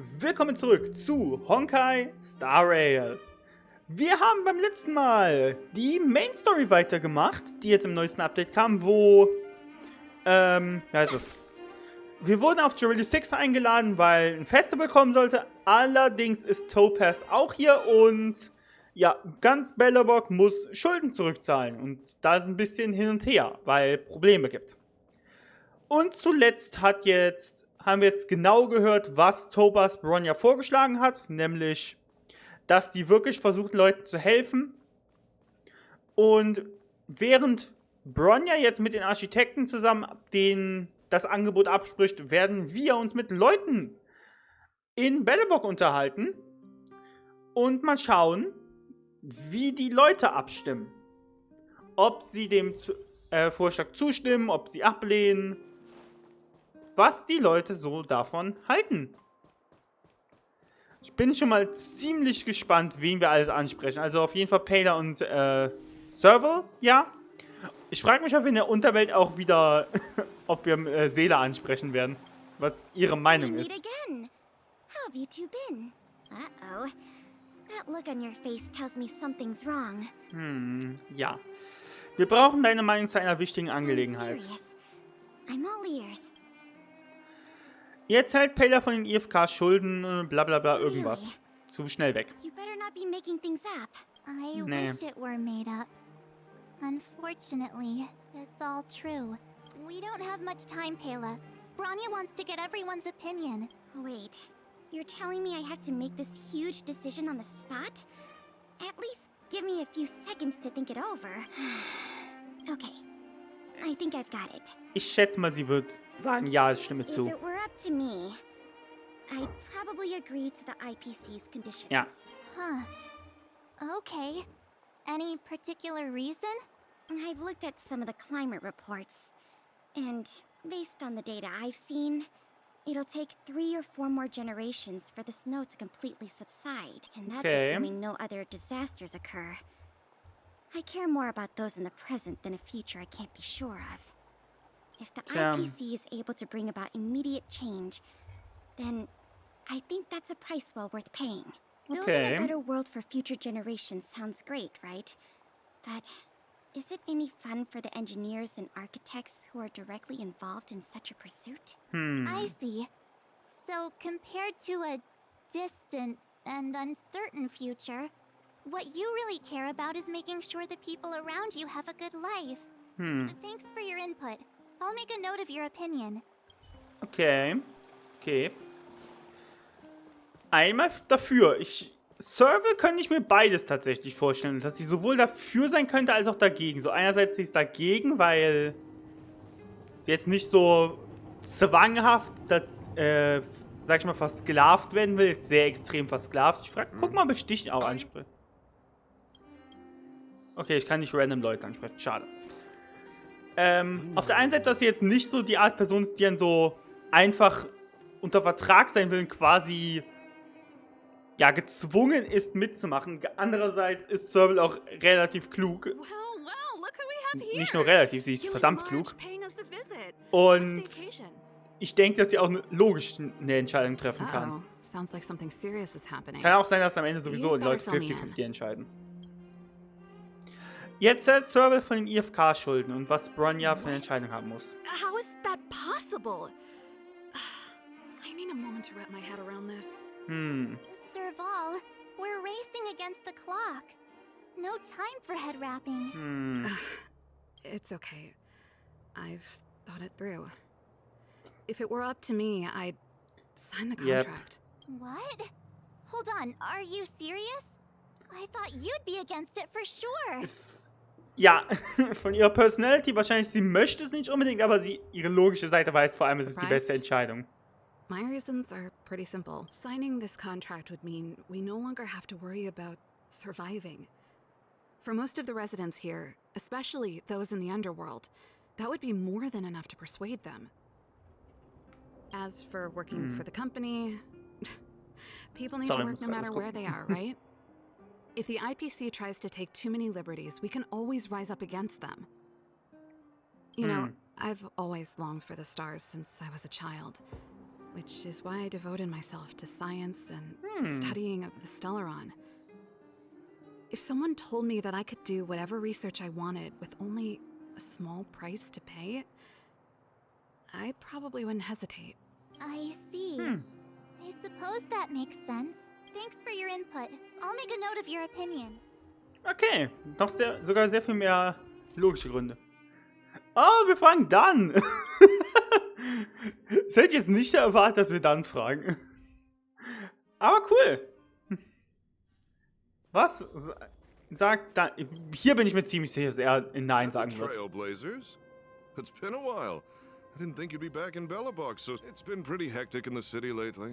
Willkommen zurück zu Honkai Star Rail. Wir haben beim letzten Mal die Main Story weitergemacht, die jetzt im neuesten Update kam, wo, wie heißt es? Wir wurden auf Jubilee 6 eingeladen, weil ein Festival kommen sollte. Allerdings ist Topaz auch hier und ja, ganz Belobog muss Schulden zurückzahlen. Und da ist ein bisschen hin und her, weil Probleme gibt. Und zuletzt haben wir jetzt genau gehört, was Topaz Bronya vorgeschlagen hat, nämlich, dass die wirklich versucht, Leuten zu helfen. Und während Bronya jetzt mit den Architekten zusammen das Angebot abspricht, werden wir uns mit Leuten in Belobog unterhalten und mal schauen, wie die Leute abstimmen. Ob sie dem Vorschlag zustimmen, ob sie ablehnen, was die Leute so davon halten. Ich bin schon mal ziemlich gespannt, wen wir alles ansprechen. Also auf jeden Fall Paler und Serval, ja. Ich frage mich, ob wir in der Unterwelt auch wieder, ob wir Seele ansprechen werden, was ihre Meinung ist. How have you two been? Uh-oh. That look on your face tells me something's wrong. Ja. Wir brauchen deine Meinung zu einer wichtigen Angelegenheit. I'm all ears. Jetzt hält Paler von den IFK Schulden, bla bla bla irgendwas. Zu schnell weg. You better not be making things up. I wish it were made up. Unfortunately, it's all true. We don't have much time, Pela. Bronya wants to get everyone's opinion. Wait, you're telling me I have to make this huge decision on the spot? At least give me a few seconds to think it over. Okay, I think I've got it. Ich schätze mal, sie wird sagen, ja, ich stimme zu. If it were up to me, I'd probably agree to the IPC's conditions. Ja. Huh. Okay. Any particular reason? I've looked at some of the climate reports, and based on the data I've seen, it'll take 3 or 4 more generations for the snow to completely subside, and that's assuming no other disasters occur. I care more about those in the present than a future I can't be sure of. If the IPC is able to bring about immediate change, then I think that's a price well worth paying. Building a better world for future generations sounds great, right? But is it any fun for the engineers and architects who are directly involved in such a pursuit? I see. So compared to a distant and uncertain future, what you really care about is making sure the people around you have a good life. Thanks for your input. I'll make a note of your opinion. Okay. Einmal dafür. Serval könnte ich mir beides tatsächlich vorstellen. Dass sie sowohl dafür sein könnte, als auch dagegen. So einerseits ist dagegen, weil sie jetzt nicht so zwanghaft, sag ich mal, versklavt werden will. Ist sehr extrem versklavt. Guck mal, ob ich dich auch anspreche. Okay, ich kann nicht random Leute ansprechen. Schade. Auf der einen Seite, dass sie jetzt nicht so die Art Person ist, die dann so einfach unter Vertrag sein will und quasi ja, gezwungen ist mitzumachen. Andererseits ist Serval auch relativ klug. Nicht nur relativ, sie ist verdammt klug. Und ich denke, dass sie auch logisch eine Entscheidung treffen kann. Kann auch sein, dass am Ende sowieso die Leute 50-50 entscheiden. Jetzt hält Serval von den IFK-Schulden und was Bronya für eine Entscheidung haben muss. How is that possible? I need a moment to wrap my head around this. Serval, we're racing against the clock. No time for head wrapping. It's okay. I've thought it through. If it were up to me, I'd sign the contract. What? Hold on, are you serious? I thought you'd be against it for sure. Ja, von ihrer Personality wahrscheinlich, sie möchte es nicht unbedingt, aber ihre logische Seite weiß vor allem, es ist die beste Entscheidung. My reasons are pretty simple. Signing this contract would mean we no longer have to worry about surviving. For most of the residents here, especially those in the underworld, that would be more than enough to persuade them. As for working for the company, people need to work no matter where they are, right? If the IPC tries to take too many liberties, we can always rise up against them. You know, I've always longed for the stars since I was a child. which is why I devoted myself to science and the studying of the Stellaron. If someone told me that I could do whatever research I wanted with only a small price to pay, I probably wouldn't hesitate. I see. I suppose that makes sense. Thanks for your input. I'll make a note of your opinion. Okay, doch sogar sehr viel mehr logische Gründe. Oh, wir fragen dann. Das hätte ich jetzt nicht erwartet, dass wir dann fragen. Aber cool. Was sagt dann? Hier bin ich mir ziemlich sicher, dass er Nein sagen wird. Trailblazers? It's been a while. I didn't think you'd be back in Belobog, so it's been pretty hectic in the city lately.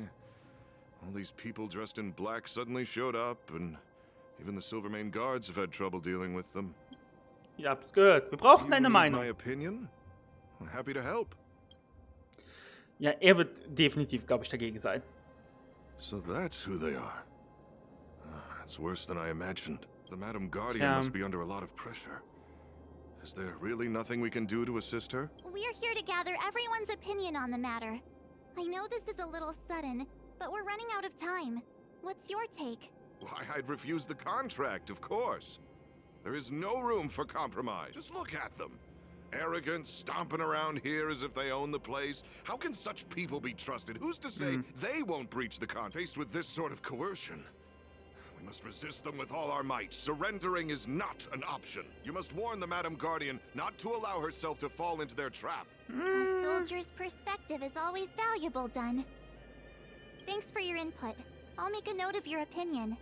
All these people dressed in black suddenly showed up, and even the Silvermane guards have had trouble dealing with them. Ich hab's gehört. Wir brauchen deine My Meinung. opinion? I'm happy to help. Ja, er wird definitiv, glaube ich, dagegen sein. So that's who they are. That's worse than I imagined. The Madam Guardian Tja. must be under a lot of pressure. Is there really nothing we can do to assist her? We're here to gather everyone's opinion on the matter. I know this is a little sudden, but we're running out of time. What's your take? Why, I'd refuse the contract, of course. There is no room for compromise. Just look at them. Arrogant, stomping around here as if they own the place. How can such people be trusted? Who's to say they won't breach the contract? Faced with this sort of coercion, we must resist them with all our might. Surrendering is not an option. You must warn the Madam Guardian not to allow herself to fall into their trap. A soldier's perspective is always valuable, Dun. Thanks for your input. I'll make a note of your opinion.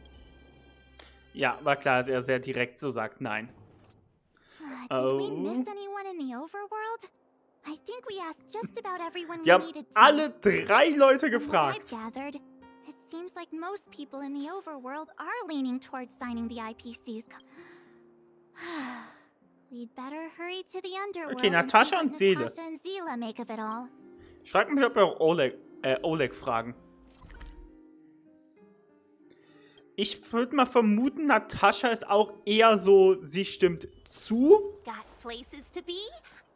Ja, war klar, dass er sehr direkt so sagt Nein. Did we miss anyone in the overworld? I think we asked just about everyone we Wir haben needed to. alle 3 Leute From what gefragt. I've gathered, it seems like most people in the overworld are leaning towards signing the IPC's. We'd better hurry to the underworld. Okay, and Natascha see what und Seele. Natascha and Seele make of it all. Ich frage mich, ob wir auch Oleg fragen. Ich würde mal vermuten, Natascha ist auch eher so, sie stimmt zu. Got places to be?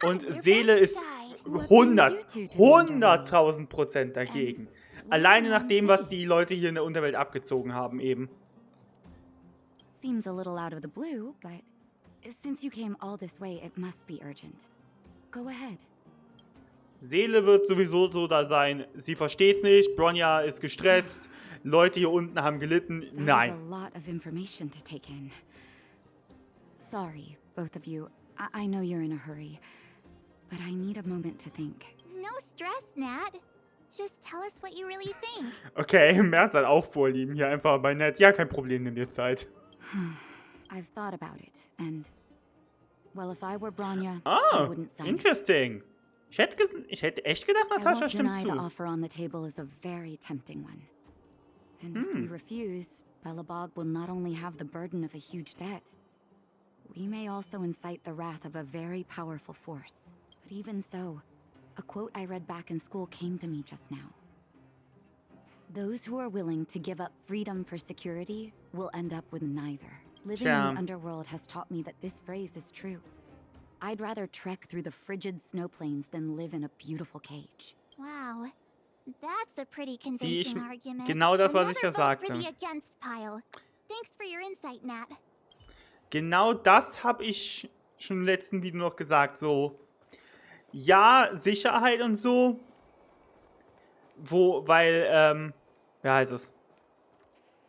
Und On your Seele best ist side. 100.000% dagegen. Alleine nach dem, was die Leute hier in der Unterwelt abgezogen haben eben. Seems a little out of the blue, but since you came all this way, it must be urgent. Go ahead. Seele wird sowieso so da sein. Sie versteht's nicht. Bronya ist gestresst. Leute hier unten haben gelitten. That is a Nein. lot of information to take in. Sorry, both of you. I know you're in a hurry, but I need a moment to think. No stress, Nat. Just tell us what you really think. Okay, Merz hat auch Vorlieben. Hier einfach bei Nett. Ja, kein Problem, nimm dir Zeit. I've thought about it, and well, if I were Bronya, I Ah, wouldn't sign it. interesting. Ich hätte echt gedacht, I Natascha won't stimmt deny the zu. offer on the table is a very tempting one. And if we refuse, Belobog will not only have the burden of a huge debt, we may also incite the wrath of a very powerful force. But even so, a quote I read back in school came to me just now. Those who are willing to give up freedom for security will end up with neither. Living in Tja. the underworld has taught me that this phrase is true. I'd rather trek through the frigid snow plains than live in a beautiful cage. Wow. That's a pretty convincing argument. genau das, was ich ja Another vote sagte. for the against pile. Thanks for your insight, Nat. Genau das habe ich schon im letzten Video noch gesagt. So, ja, Sicherheit und so. Weil, wie heißt es?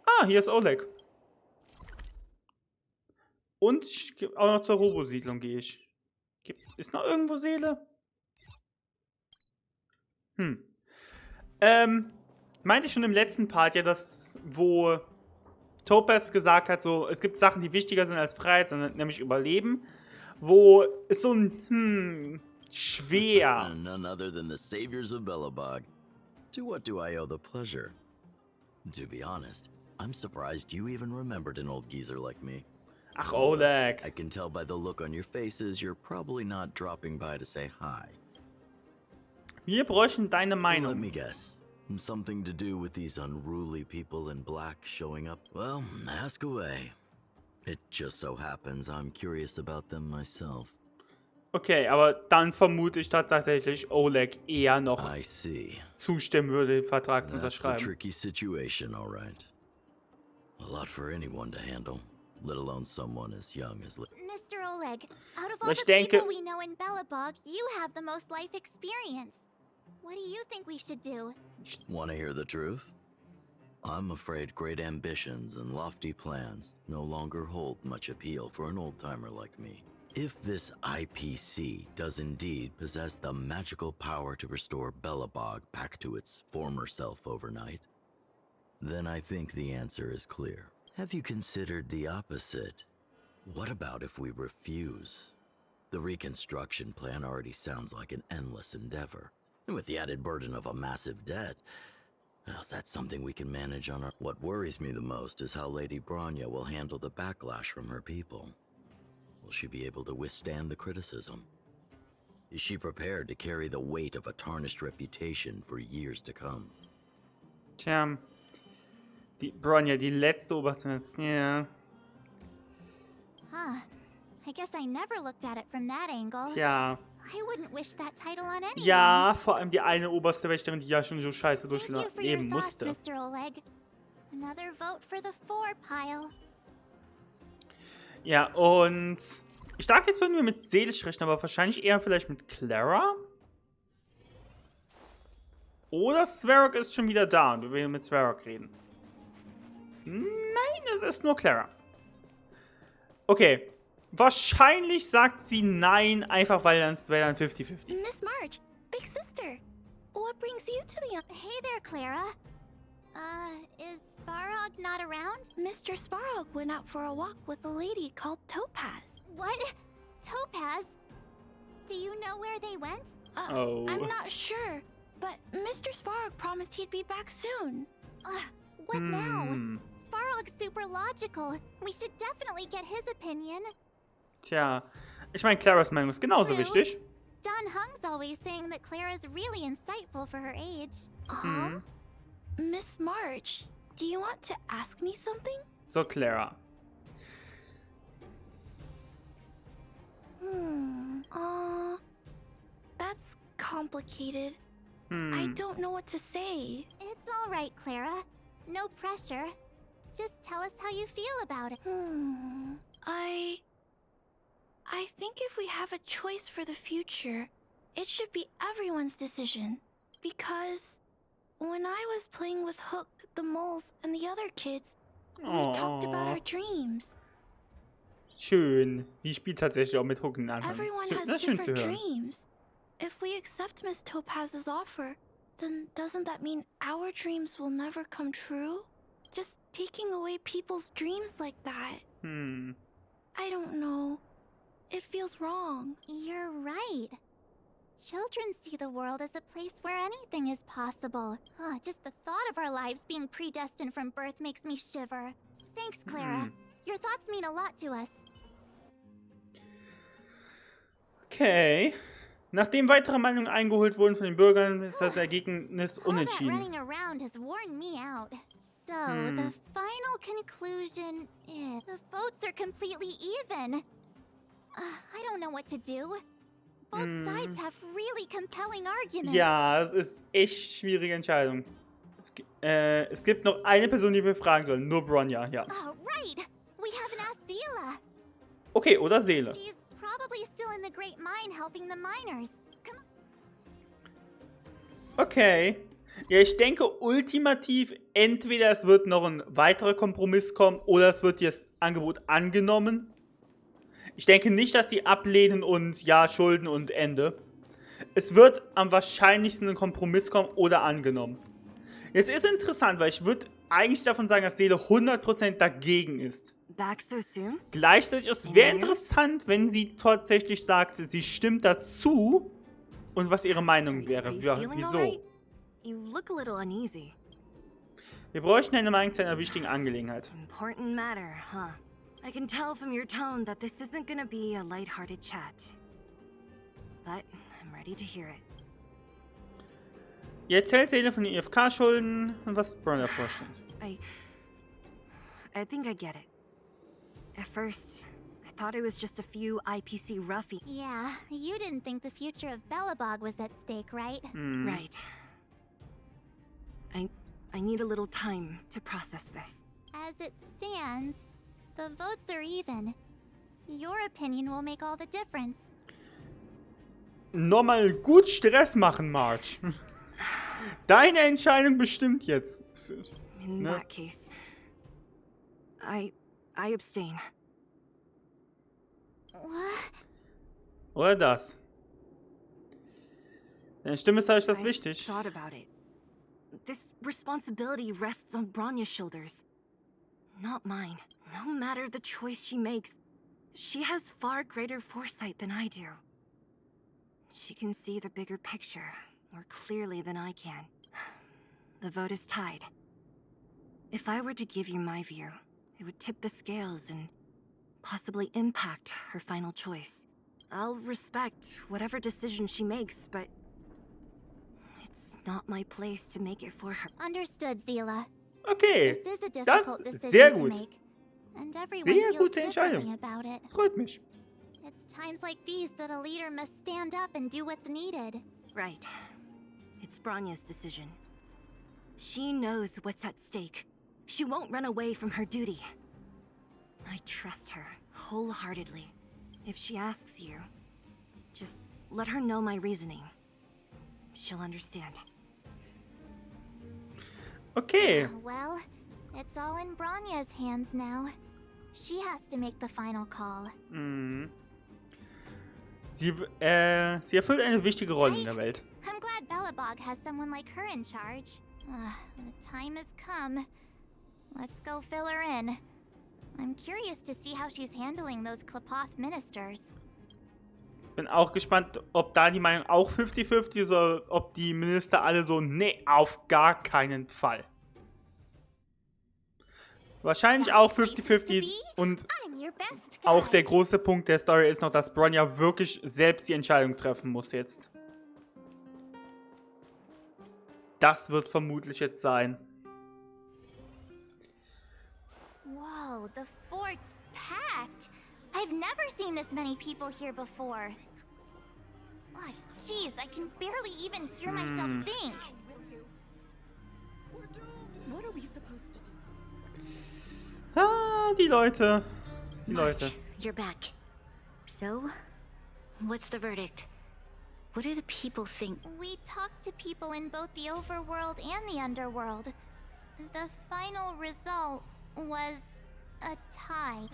Ah, hier ist Oleg. Und auch noch zur Robo-Siedlung gehe ich. Ist noch irgendwo Seele? Meinte ich schon im letzten Part ja, dass, wo Topaz gesagt hat, so, es gibt Sachen, die wichtiger sind als Freiheit, sondern nämlich Überleben, wo ist so ein, schwer. None other than the saviors of Belobog. To what do I owe the pleasure? To be honest, I'm surprised you even remembered an old geezer like me. Ach, Oleg. I can tell by the look on your faces you're probably not dropping by to say hi. Wir bräuchten deine Let Meinung. me guess. Something to do with these unruly people in black showing up? Well, ask away. It just so happens I'm curious about them myself. Okay, aber dann vermute ich, dass tatsächlich Oleg eher noch I see. zustimmen würde, den Vertrag zu That's a unterschreiben. tricky situation, all right. A lot for anyone to handle, let alone someone as young as... Mr. Oleg, out of all Ich the denke- people we know in Belobog, you have the most life experience. What do you think we should do? Want to hear the truth? I'm afraid great ambitions and lofty plans no longer hold much appeal for an old-timer like me. If this IPC does indeed possess the magical power to restore Belobog back to its former self overnight, then I think the answer is clear. Have you considered the opposite? What about if we refuse? The reconstruction plan already sounds like an endless endeavor. And with the added burden of a massive debt, well, that's something we can manage on our... What worries me the most is how Lady Bronya will handle the backlash from her people. Will she be able to withstand the criticism? Is she prepared to carry the weight of a tarnished reputation for years to come? Tja, die Bronya, die letzte Oberste. Ja. Huh. I guess I never looked at it from that angle. Tja. I wouldn't wish that title on anyone. Ja, vor allem die eine oberste Wächterin, die ja schon so scheiße Thank you for your durchleben thoughts, musste. Mr. Oleg. Another vote for the 4 pile. Ja, und ich dachte, jetzt würden wir mit Seele sprechen, aber wahrscheinlich eher vielleicht mit Clara. Oder Svarog ist schon wieder da und wir werden mit Svarog reden. Nein, es ist nur Clara. Okay. Wahrscheinlich sagt sie nein, einfach weil dann 50-50. Miss March, big sister. What brings you to the... Hey there, Clara. Is Svarog not around? Mr. Svarog went out for a walk with a lady called Topaz. What? Topaz? Do you know where they went? Oh. I'm not sure, but Mr. Svarog promised he'd be back soon. What now? Svarog's super logical. We should definitely get his opinion. Tja, ich meine, Claras Meinung ist genauso True. wichtig. Don Hung's always saying that Clara's really insightful for her age. Miss March, do you want to ask me something? So, Clara. That's complicated. I don't know what to say. It's all right, Clara. No pressure. Just tell us how you feel about it. I think if we have a choice for the future, it should be everyone's decision. Because when I was playing with Hook, the moles, and the other kids, we talked about our dreams. Schön. Sie spielt tatsächlich auch mit Hook in Anfang. Everyone Das has ist schön zu different hören. dreams. If we accept Miss Topaz's offer, then doesn't that mean our dreams will never come true? Just taking away people's dreams like that. I don't know. It feels wrong. You're right. Children see the world as a place where anything is possible. Just the thought of our lives being predestined from birth makes me shiver. Thanks, Clara. Your thoughts mean a lot to us. Okay. Nachdem weitere Meinungen eingeholt wurden von den Bürgern, ist das Ergebnis All that unentschieden. running around has worn me out. So, the final conclusion is the votes are completely even. I don't know what to do. Both sides have really compelling arguments. Ja, es ist echt schwierige Entscheidung. Es gibt noch eine Person, die wir fragen sollen. Nur Bronya, ja. Right. We haven't asked Zila. Okay, oder Seele. She's probably still in the Great Mine helping the miners. Come on. Okay. Ja, ich denke ultimativ, entweder es wird noch ein weiterer Kompromiss kommen oder es wird das Angebot angenommen. Ich denke nicht, dass sie ablehnen und ja, Schulden und Ende. Es wird am wahrscheinlichsten ein Kompromiss kommen oder angenommen. Jetzt ist interessant, weil ich würde eigentlich davon sagen, dass Seele 100% dagegen ist. Back so soon? Gleichzeitig es wäre interessant, wenn sie tatsächlich sagte, sie stimmt dazu und was ihre Meinung wäre. Are you Ja, feeling wieso? alright? You look a little uneasy. Wir bräuchten eine Meinung zu einer wichtigen Angelegenheit. Important matter, huh? I can tell from your tone that this isn't gonna be a light-hearted chat. But I'm ready to hear it. Ihr erzählt Seele von den IFK-Schulden und was Bronya vorstellt. I think I get it. At first, I thought it was just a few IPC ruffians. Yeah, you didn't think the future of Belobog was at stake, right? Right. I need a little time to process this. As it stands, the votes are even. Your opinion will make all the difference. Nochmal gut Stress machen, Marge. Deine Entscheidung bestimmt jetzt. In Ne? that case, I abstain. What? Oder das. Deine Stimme ist euch das I wichtig. thought about it. This responsibility rests on Bronya's shoulders, not mine. No matter the choice she makes, she has far greater foresight than I do. She can see the bigger picture more clearly than I can. The vote is tied. If I were to give you my view, it would tip the scales and possibly impact her final choice. I'll respect whatever decision she makes, but it's not my place to make it for her. Understood, Zila. Okay, This is a das difficult ist decision sehr to gut. make, and everyone Sehr feels gute differently Entscheidung. about it. Das freut mich. It's times like these that a leader must stand up and do what's needed. Right. It's Bronya's decision. She knows what's at stake. She won't run away from her duty. I trust her wholeheartedly. If she asks you, just let her know my reasoning. She'll understand. Okay. Well, it's all in Bronya's hands now. She has to make the final call. Sie erfüllt eine wichtige Rolle in der Welt. I'm glad Belobog has someone like her in charge. The time has come. Let's go fill her in. I'm curious to see how she's handling those Klapoth ministers. Bin auch gespannt, ob da die Meinung auch 50-50 ist oder ob die Minister alle so, nee, auf gar keinen Fall. Wahrscheinlich auch 50-50 und I'm your best guy. auch der große Punkt der Story ist noch, dass Bronya wirklich selbst die Entscheidung treffen muss jetzt. Das wird vermutlich jetzt sein. Whoa, the fort's packed. I've never seen this many people here before. Oh, jeez, I can barely even hear myself think. What are we supposed to do? Die Leute. Die Leute. You're back. So, what's the verdict? What do the people think? We talked to people in both the overworld and the underworld. The final result was a tie.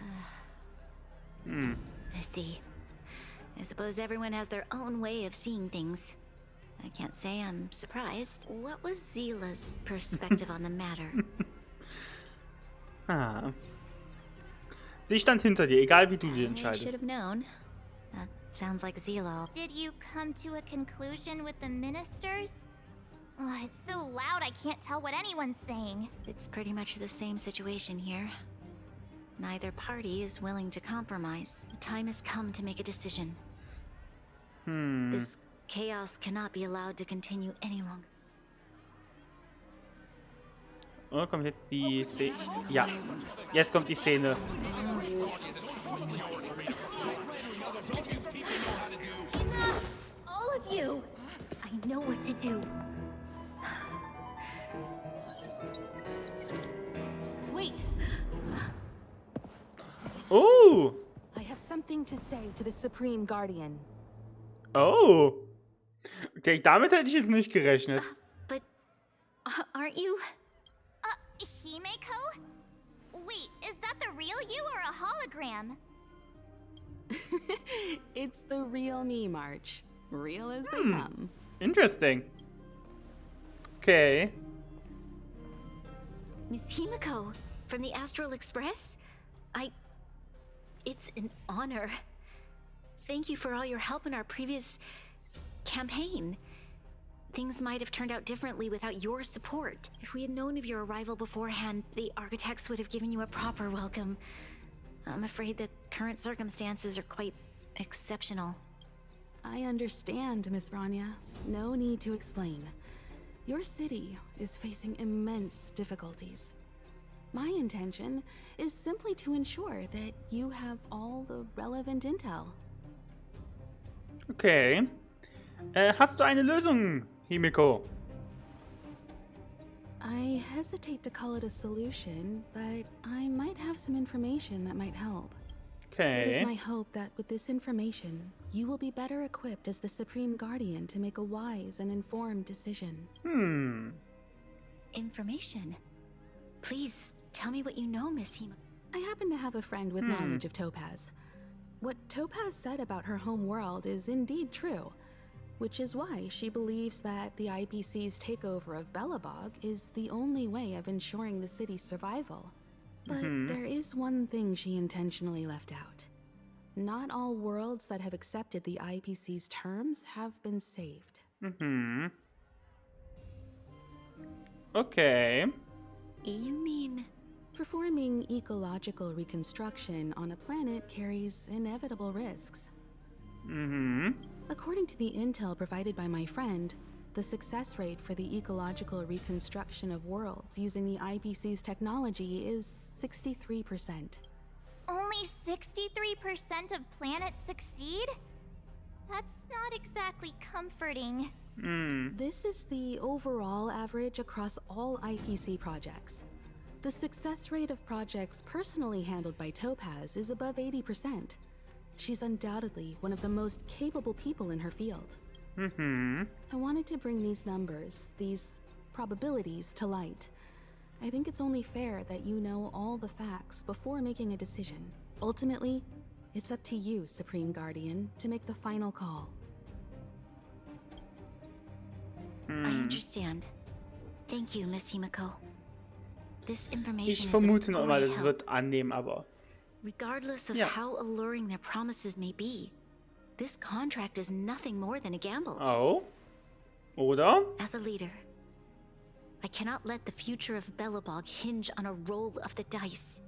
I see. I suppose everyone has their own way of seeing things. I can't say I'm surprised. What was Zila's perspective on the matter? Sie stand hinter dir, egal wie du dich I should have entscheidest. known. That sounds like Zila. Did you come to a conclusion with the ministers? Oh, it's so loud I can't tell what anyone's saying. It's pretty much the same situation here. Neither party is willing to compromise. The time has come to make a decision. This chaos cannot be allowed to continue any longer. Oh, kommt jetzt die Szene. Ja, jetzt kommt die Szene. All of you! I know what to do. Wait! Oh! I have something to say to the Supreme Guardian. Oh! Okay, damit hätte ich jetzt nicht gerechnet. But aren't you? Himeko? Wait, is that the real you or a hologram? It's the real me, March. Real as they come. Interesting. Okay. Miss Himeko from the Astral Express? It's an honor. Thank you for all your help in our previous campaign. Things might have turned out differently without your support. If we had known of your arrival beforehand, the architects would have given you a proper welcome. I'm afraid the current circumstances are quite exceptional. I understand, Miss Bronya. No need to explain. Your city is facing immense difficulties. My intention is simply to ensure that you have all the relevant intel. Okay. Hast du eine Lösung, Himiko? I hesitate to call it a solution, but I might have some information that might help. It is Okay. my hope that with this information, you will be better equipped as the Supreme Guardian to make a wise and informed decision. Information. Please tell me what you know, Miss Hima. I happen to have a friend with knowledge of Topaz. What Topaz said about her home world is indeed true, which is why she believes that the IPC's takeover of Belobog is the only way of ensuring the city's survival. But there is one thing she intentionally left out. Not all worlds that have accepted the IPC's terms have been saved. Okay. You mean... Performing ecological reconstruction on a planet carries inevitable risks. According to the intel provided by my friend, the success rate for the ecological reconstruction of worlds using the IPC's technology is 63%. Only 63% of planets succeed? That's not exactly comforting. This is the overall average across all IPC projects. The success rate of projects personally handled by Topaz is above 80%. She's undoubtedly one of the most capable people in her field. I wanted to bring these numbers, these probabilities, to light. I think it's only fair that you know all the facts before making a decision. Ultimately, it's up to you, Supreme Guardian, to make the final call. I understand. Thank you, Miss Himiko. This Ich information is vermute of nochmal, great es help. wird annehmen, aber... Regardless of Ja. how alluring their promises may be, this contract is nothing more than a gamble. Oh? Oder? As a leader, I cannot let the future of Belobog hinge on a roll of the dice.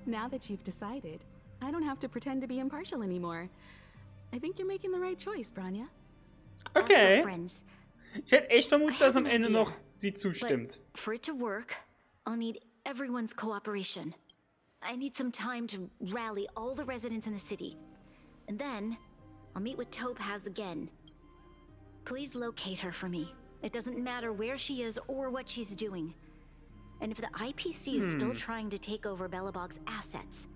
Now that you've decided, I don't have to pretend to be impartial anymore. I think you're making the right choice, Bronya. As Okay. for friends, Ich hätte echt vermutet, I dass have am an Ende idea, noch sie zustimmt. but for it to work, I'll need everyone's cooperation. I need some time to rally all the residents in the city. And then, I'll meet with Topaz again. Please locate her for me. It doesn't matter where she is or what she's doing. And if the IPC is still trying to take over Belobog's assets,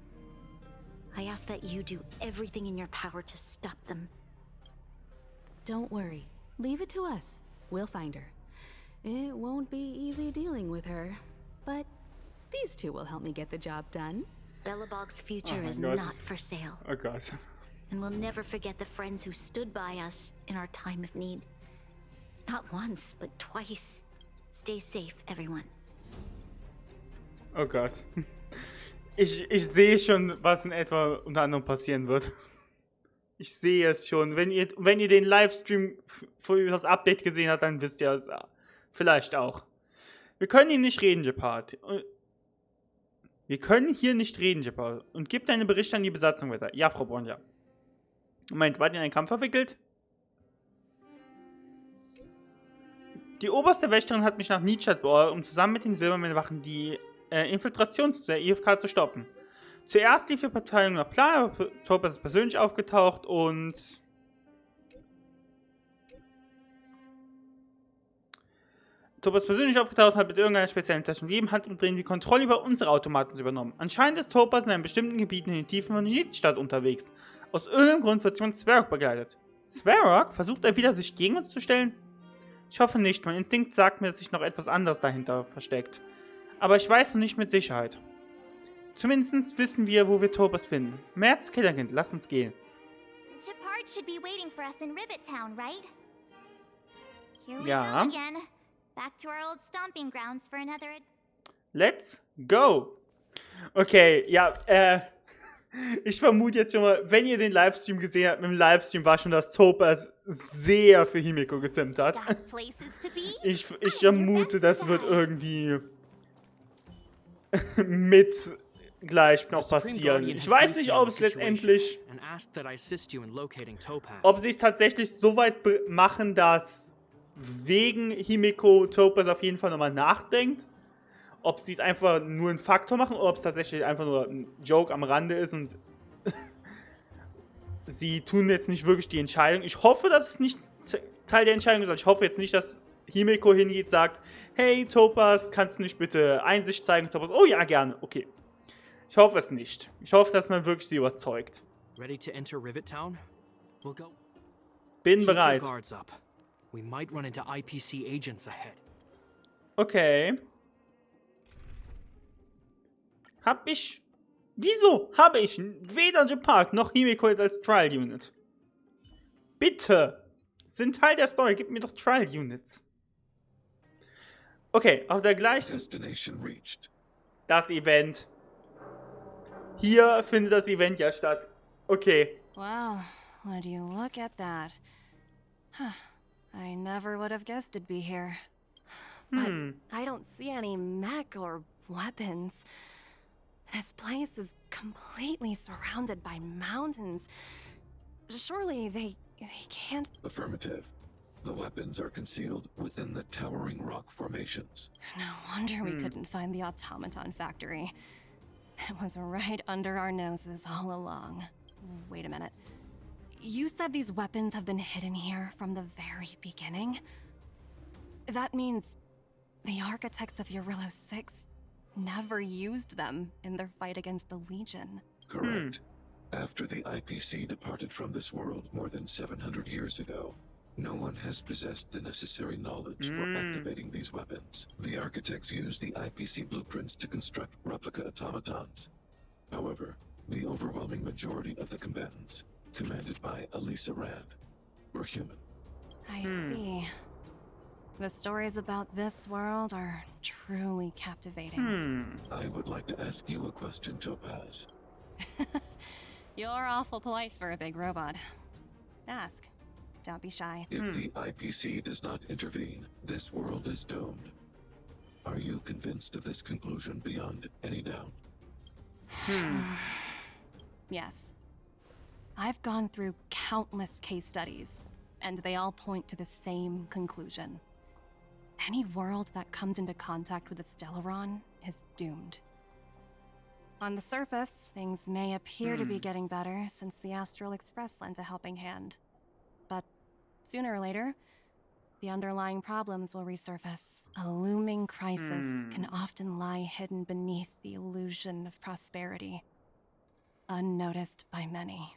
I ask that you do everything in your power to stop them. Don't worry. Leave it to us. We'll find her. It won't be easy dealing with her, but these two will help me get the job done. Belobog's future Oh my is God. not for sale. Oh Gott. And we'll never forget the friends who stood by us in our time of need. Not once, but twice. Stay safe, everyone. Oh Gott. Ich sehe schon, was in etwa unter anderem passieren wird. Ich sehe es schon. Wenn ihr den Livestream für das Update gesehen habt, dann wisst ihr es vielleicht auch. Wir können hier nicht reden, Gepard. Wir können hier nicht reden, Gepard. Und gib deine Berichte an die Besatzung weiter. Ja, Frau Bronya. Moment, wart ihr in einen Kampf verwickelt? Die oberste Wächterin hat mich nach Niedstadt beordert, um zusammen mit den Silbermännwachen die Infiltration der IFK zu stoppen. Zuerst lief die Verteilung nach Plan, aber Topaz ist persönlich aufgetaucht und... Topaz persönlich aufgetaucht, hat mit irgendeiner speziellen Technologie Handumdrehen die Kontrolle über unsere Automaten übernommen. Anscheinend ist Topaz in einem bestimmten Gebiet in den Tiefen von Niedstadt unterwegs. Aus irgendeinem Grund wird sie von Svarog begleitet. Svarog? Versucht er wieder, sich gegen uns zu stellen? Ich hoffe nicht. Mein Instinkt sagt mir, dass sich noch etwas anderes dahinter versteckt. Aber ich weiß noch nicht mit Sicherheit. Zumindest wissen wir, wo wir Topaz finden. Merz, Killerkind, lass uns gehen. Gepard should be waiting for us in Rivet Town, right? Here we Ja. go again. Back to our old stomping grounds for another... Let's go! Okay, ja, ich vermute jetzt schon mal, wenn ihr den Livestream gesehen habt, mit dem Livestream war schon, dass Topaz sehr für Himiko gesimmt hat. Got places to be? Ich vermute, das wird irgendwie mit gleich noch passieren. Ich weiß nicht, ob es letztendlich, ob sie es tatsächlich so weit machen, dass wegen Himeko Topaz auf jeden Fall nochmal nachdenkt. Ob sie es einfach nur ein Faktor machen oder ob es tatsächlich einfach nur ein Joke am Rande ist und sie tun jetzt nicht wirklich die Entscheidung. Ich hoffe, dass es nicht Teil der Entscheidung ist. Also ich hoffe jetzt nicht, dass Himeko hingeht, sagt, hey Topaz, kannst du nicht bitte Einsicht zeigen? Topaz, oh ja, gerne, okay. Ich hoffe es nicht. Ich hoffe, dass man wirklich sie überzeugt. Ready to enter Rivet Town? We'll go. Bin Keep your bereit. guards up. We might run into IPC agents ahead. Okay. Wieso habe ich weder Park noch Himeko jetzt als Trial Unit? Bitte! Sind Teil der Story, gib mir doch Trial Units. Okay, auf der gleichen... Destination reached. Das Event. Hier findet das Event ja statt. Okay. Wow, would you look at that? Huh. I never would have guessed it'd be here. But I don't see any mech or weapons. This place is completely surrounded by mountains. Surely they can't... Affirmative. The weapons are concealed within the towering rock formations. No wonder we couldn't find the automaton factory. It was right under our noses all along. Wait a minute. You said these weapons have been hidden here from the very beginning? That means the architects of Eurillo 6 never used them in their fight against the Legion. Correct. After the IPC departed from this world more than 700 years ago, no one has possessed the necessary knowledge for activating these weapons. The architects used the IPC blueprints to construct replica automatons. However, the overwhelming majority of the combatants, commanded by Elisa Rand, were human. I see. The stories about this world are truly captivating. I would like to ask you a question, Topaz. You're awful polite for a big robot. Ask. Don't be shy. If the IPC does not intervene, this world is doomed. Are you convinced of this conclusion beyond any doubt? Yes. I've gone through countless case studies, and they all point to the same conclusion. Any world that comes into contact with a Stellaron is doomed. On the surface, things may appear to be getting better since the Astral Express lent a helping hand. But sooner or later, the underlying problems will resurface. A looming crisis can often lie hidden beneath the illusion of prosperity, unnoticed by many.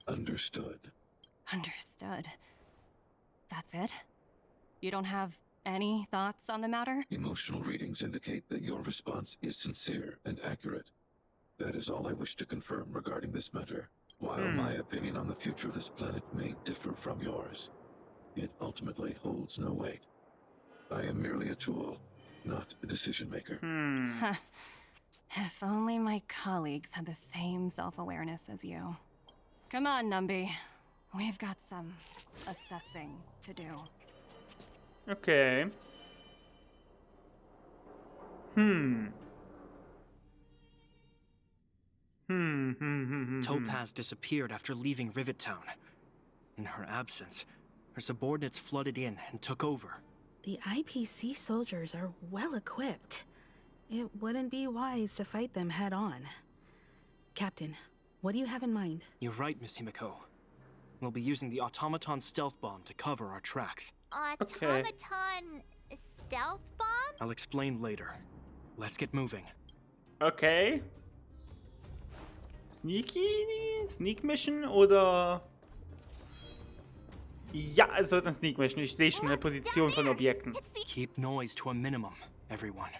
Understood. Understood. That's it? You don't have any thoughts on the matter? Emotional readings indicate that your response is sincere and accurate. That is all I wish to confirm regarding this matter. While my opinion on the future of this planet may differ from yours, it ultimately holds no weight. I am merely a tool, not a decision maker. If only my colleagues had the same self-awareness as you. Come on, Numby. We've got some assessing to do. Okay. Topaz disappeared after leaving Rivet Town. In her absence, her subordinates flooded in and took over. The IPC soldiers are well equipped. It wouldn't be wise to fight them head on. Captain, what do you have in mind? You're right, Miss Himiko. We'll be using the automaton stealth bomb to cover our tracks. Automaton stealth bomb? I'll explain later. Let's get moving. Okay. Sneak Mission oder... Ja, es wird ein Sneak Mission. Ich sehe schon eine Position von Objekten. Keep noise to a minimum, everyone.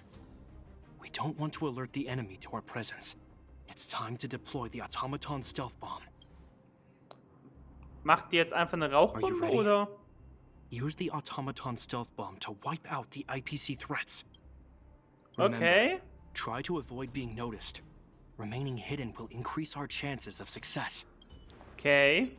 We don't want to alert the enemy to our presence. It's time to deploy the automaton stealth bomb. Macht die jetzt einfach eine Rauchbombe, oder? Use the automaton stealth bomb to wipe out the IPC threats. Remember, Okay. try to avoid being noticed. Remaining hidden will increase our chances of success. Okay.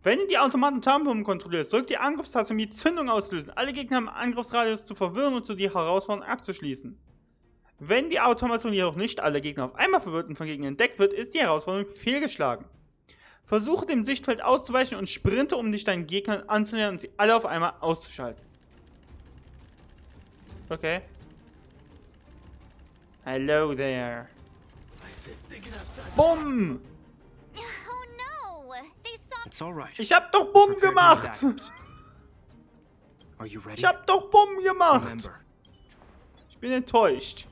Wenn du die Automaten-Tarnbomben kontrollierst, drück die Angriffstaste, um die Zündung auszulösen. Alle Gegner im Angriffsradius zu verwirren und so die Herausforderung abzuschließen. Wenn die Automaton jedoch nicht alle Gegner auf einmal verwirrt und von Gegnern entdeckt wird, ist die Herausforderung fehlgeschlagen. Versuche dem Sichtfeld auszuweichen und sprinte, um dich deinen Gegnern anzunähern und sie alle auf einmal auszuschalten. Okay. Hello there. Bumm! Oh no! They saw. It's all right. Ich hab doch Bumm Prepare to gemacht! adapt. Are you ready? Ich hab doch Bumm gemacht! Remember, Ich bin enttäuscht.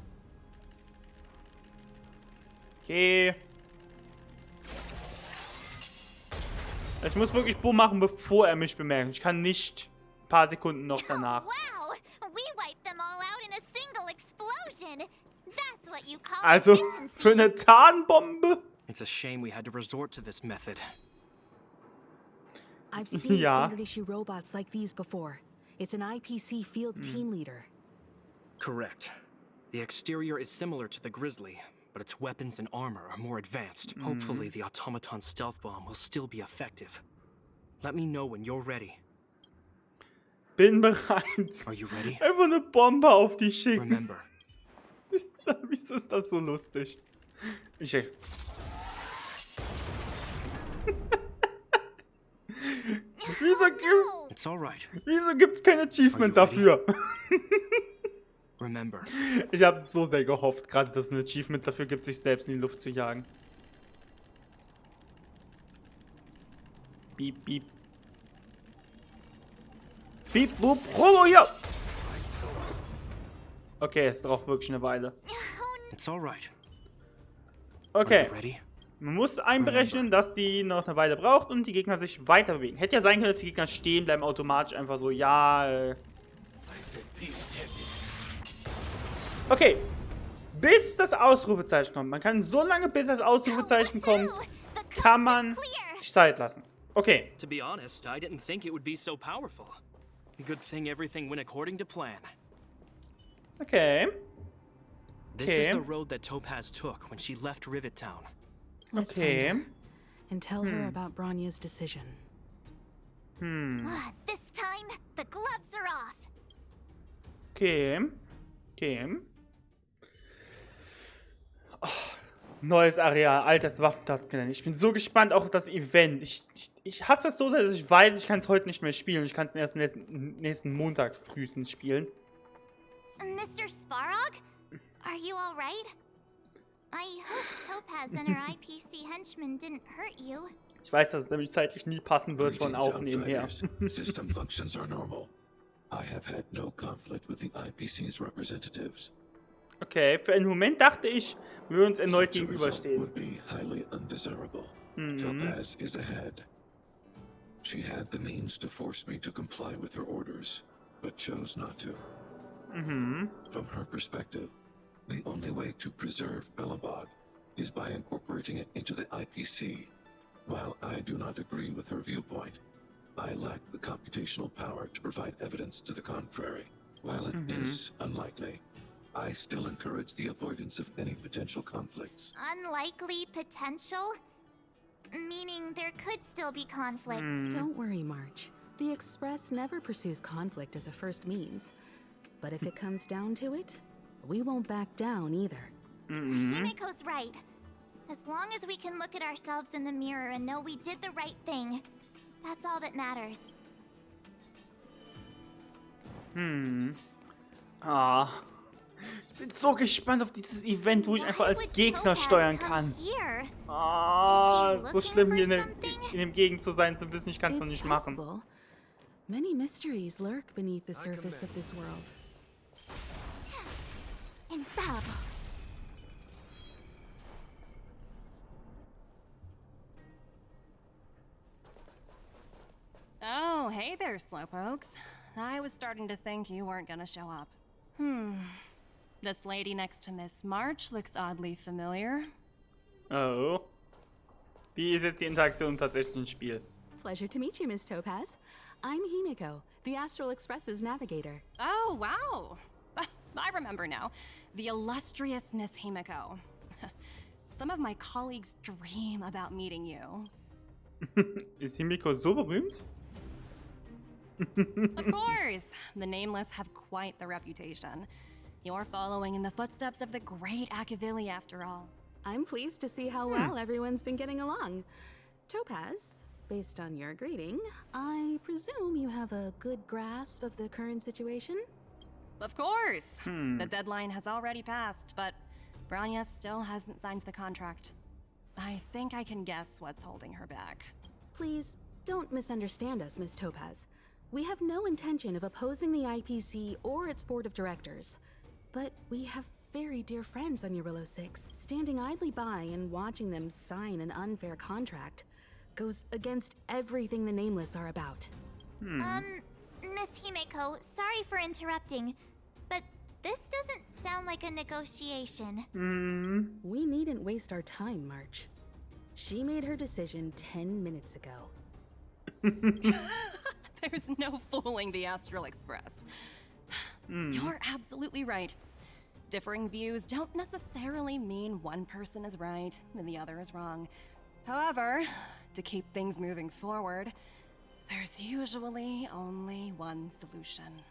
Okay. Ich muss wirklich Bumm machen, bevor er mich bemerkt. Ich kann nicht ein paar Sekunden noch danach. Wow! We wiped them all out in a single explosion. That's what you call Also, efficiency. für eine Tarnbombe? it's a shame we had to resort to this method. I've seen Ja. standard issue robots like these before. It's an IPC field team leader. Correct. The exterior is similar to the Grizzly, but its weapons and armor are more advanced. Hopefully, the automaton stealth bomb will still be effective. Let me know when you're ready. Bin bereit. Are you ready? Einfach eine Bombe auf die schicken. Remember, Wieso ist das so lustig? Ich. it's all right. Wieso gibt's kein Achievement Are you ready? dafür? Remember, Ich habe so sehr gehofft, gerade dass es ein Achievement dafür gibt, sich selbst in die Luft zu jagen. Piep, piep. Piep, bup, Robo hier! Okay, es braucht wirklich eine Weile. it's all right. Are Okay, you ready? man muss einberechnen, dass die noch eine Weile braucht und die Gegner sich weiter bewegen. Hätte ja sein können, dass die Gegner stehen bleiben, automatisch einfach so, ja, Okay, bis das Ausrufezeichen kommt. Man kann so lange, bis das Ausrufezeichen kommt, kann man sich Zeit lassen. Okay. To be honest, I didn't think it would be so powerful. Good thing everything went according to plan. Okay. This is the road that Topaz took when she left Rivet Town. Let's Okay. find her and tell her about Bronya's decision. This time, the gloves are off. Okay. Okay. Oh, neues Areal, altes Waffentastengelände. Ich bin so gespannt auch auf das Event. Ich hasse das so sehr, dass ich weiß, ich kann es heute nicht mehr spielen. Ich kann es erst nächsten Montag frühestens spielen. Mr. Svarog? Are you alright? I hope Topaz and her IPC henchmen didn't hurt you. Ich weiß, dass es nämlich zeitlich nie passen wird von Greetings, Aufnehmen her. outsiders. System functions are normal. I have had no conflict with the IPC's representatives. Okay, für einen Moment dachte ich, wir würden uns erneut Such a result gegenüberstehen. would be highly undesirable. Topaz is ahead. She had the means to force me to comply with her orders, but chose not to. From her perspective, the only way to preserve Belobog is by incorporating it into the IPC. While I do not agree with her viewpoint, I lack the computational power to provide evidence to the contrary. While it is unlikely, I still encourage the avoidance of any potential conflicts. Unlikely potential? Meaning there could still be conflicts. Don't worry, March. The Express never pursues conflict as a first means. But if it comes down to it, we won't back down either. Himiko's right. As long as we can look at ourselves in the mirror and know we did the right thing, that's all that matters. Ich bin so gespannt auf dieses Event, wo ich einfach als Gegner steuern kann. So schlimm hier in dem Gegend zu sein, zu wissen, ich kann es noch nicht machen. possible. Many mysteries lurk beneath the surface of this world. Infallible. Oh, hey there, Slowpokes. I was starting to think you weren't gonna show up. This lady next to Miss March looks oddly familiar. Oh. Wie ist jetzt die Interaktion im tatsächlichen Spiel? Pleasure to meet you, Miss Topaz. I'm Himiko, the Astral Express's navigator. Oh, wow. I remember now. The illustrious Miss Himiko. Some of my colleagues dream about meeting you. Ist Himiko so berühmt? Of course, the Nameless have quite the reputation. You're following in the footsteps of the great Akavili, after all. I'm pleased to see how well everyone's been getting along. Topaz, based on your greeting, I presume you have a good grasp of the current situation? Of course! The deadline has already passed, but Bronya still hasn't signed the contract. I think I can guess what's holding her back. Please, don't misunderstand us, Miss Topaz. We have no intention of opposing the IPC or its board of directors. But we have very dear friends on Eurillo 6. Standing idly by and watching them sign an unfair contract goes against everything the Nameless are about. Miss Himeko, sorry for interrupting, but this doesn't sound like a negotiation. We needn't waste our time, March. She made her decision 10 minutes ago. There's no fooling the Astral Express. You're absolutely right. Differing views don't necessarily mean one person is right and the other is wrong. However, to keep things moving forward, there's usually only one solution.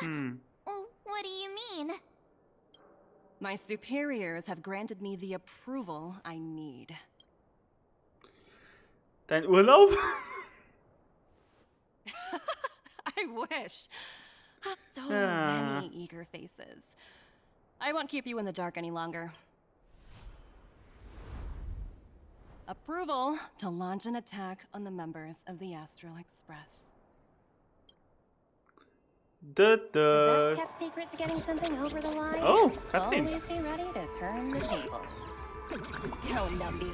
What do you mean? My superiors have granted me the approval I need. Dein Urlaub? I wish. So many eager faces. I won't keep you in the dark any longer. Approval to launch an attack on the members of the Astral Express. The best kept secret to getting something over the line. Oh, cutscene. Always be ready to turn the tables. Go, Numby.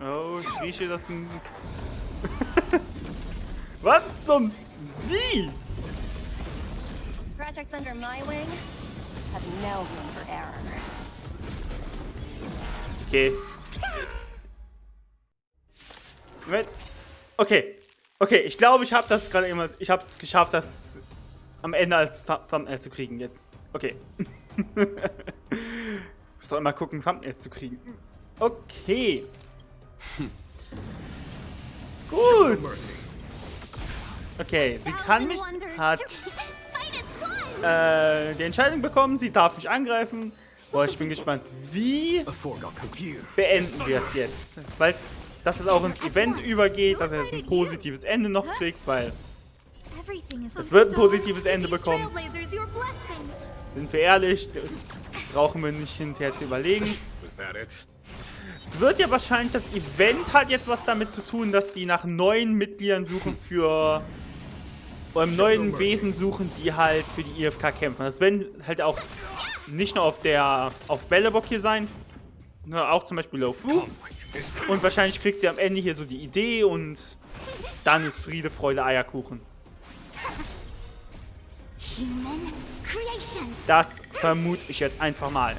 Oh, ich rieche das ein... Was zum... Wie? Projects under my wing have no room for error. Okay. Moment. Okay. Okay, ich glaube, ich habe das gerade immer... Ich habe es geschafft, das am Ende als Thumbnail zu kriegen jetzt. Okay. Ich muss doch immer gucken, Thumbnails zu kriegen. Okay. Gut. Okay, sie kann mich... Hat... die Entscheidung bekommen, sie darf mich angreifen. Boah, ich bin gespannt, wie beenden wir es jetzt? Weil dass es auch ins Event übergeht, dass er jetzt ein positives Ende noch kriegt, weil es wird ein positives Ende bekommen. Sind wir ehrlich, das brauchen wir nicht hinterher zu überlegen. Es wird ja wahrscheinlich, das Event hat jetzt was damit zu tun, dass die nach neuen Mitgliedern suchen für... oder neuen Wesen suchen, die halt für die IFK kämpfen. Das werden halt auch nicht nur auf Belobog hier sein, sondern auch zum Beispiel Lofu. Und wahrscheinlich kriegt sie am Ende hier so die Idee und dann ist Friede, Freude, Eierkuchen. Das vermute ich jetzt einfach mal.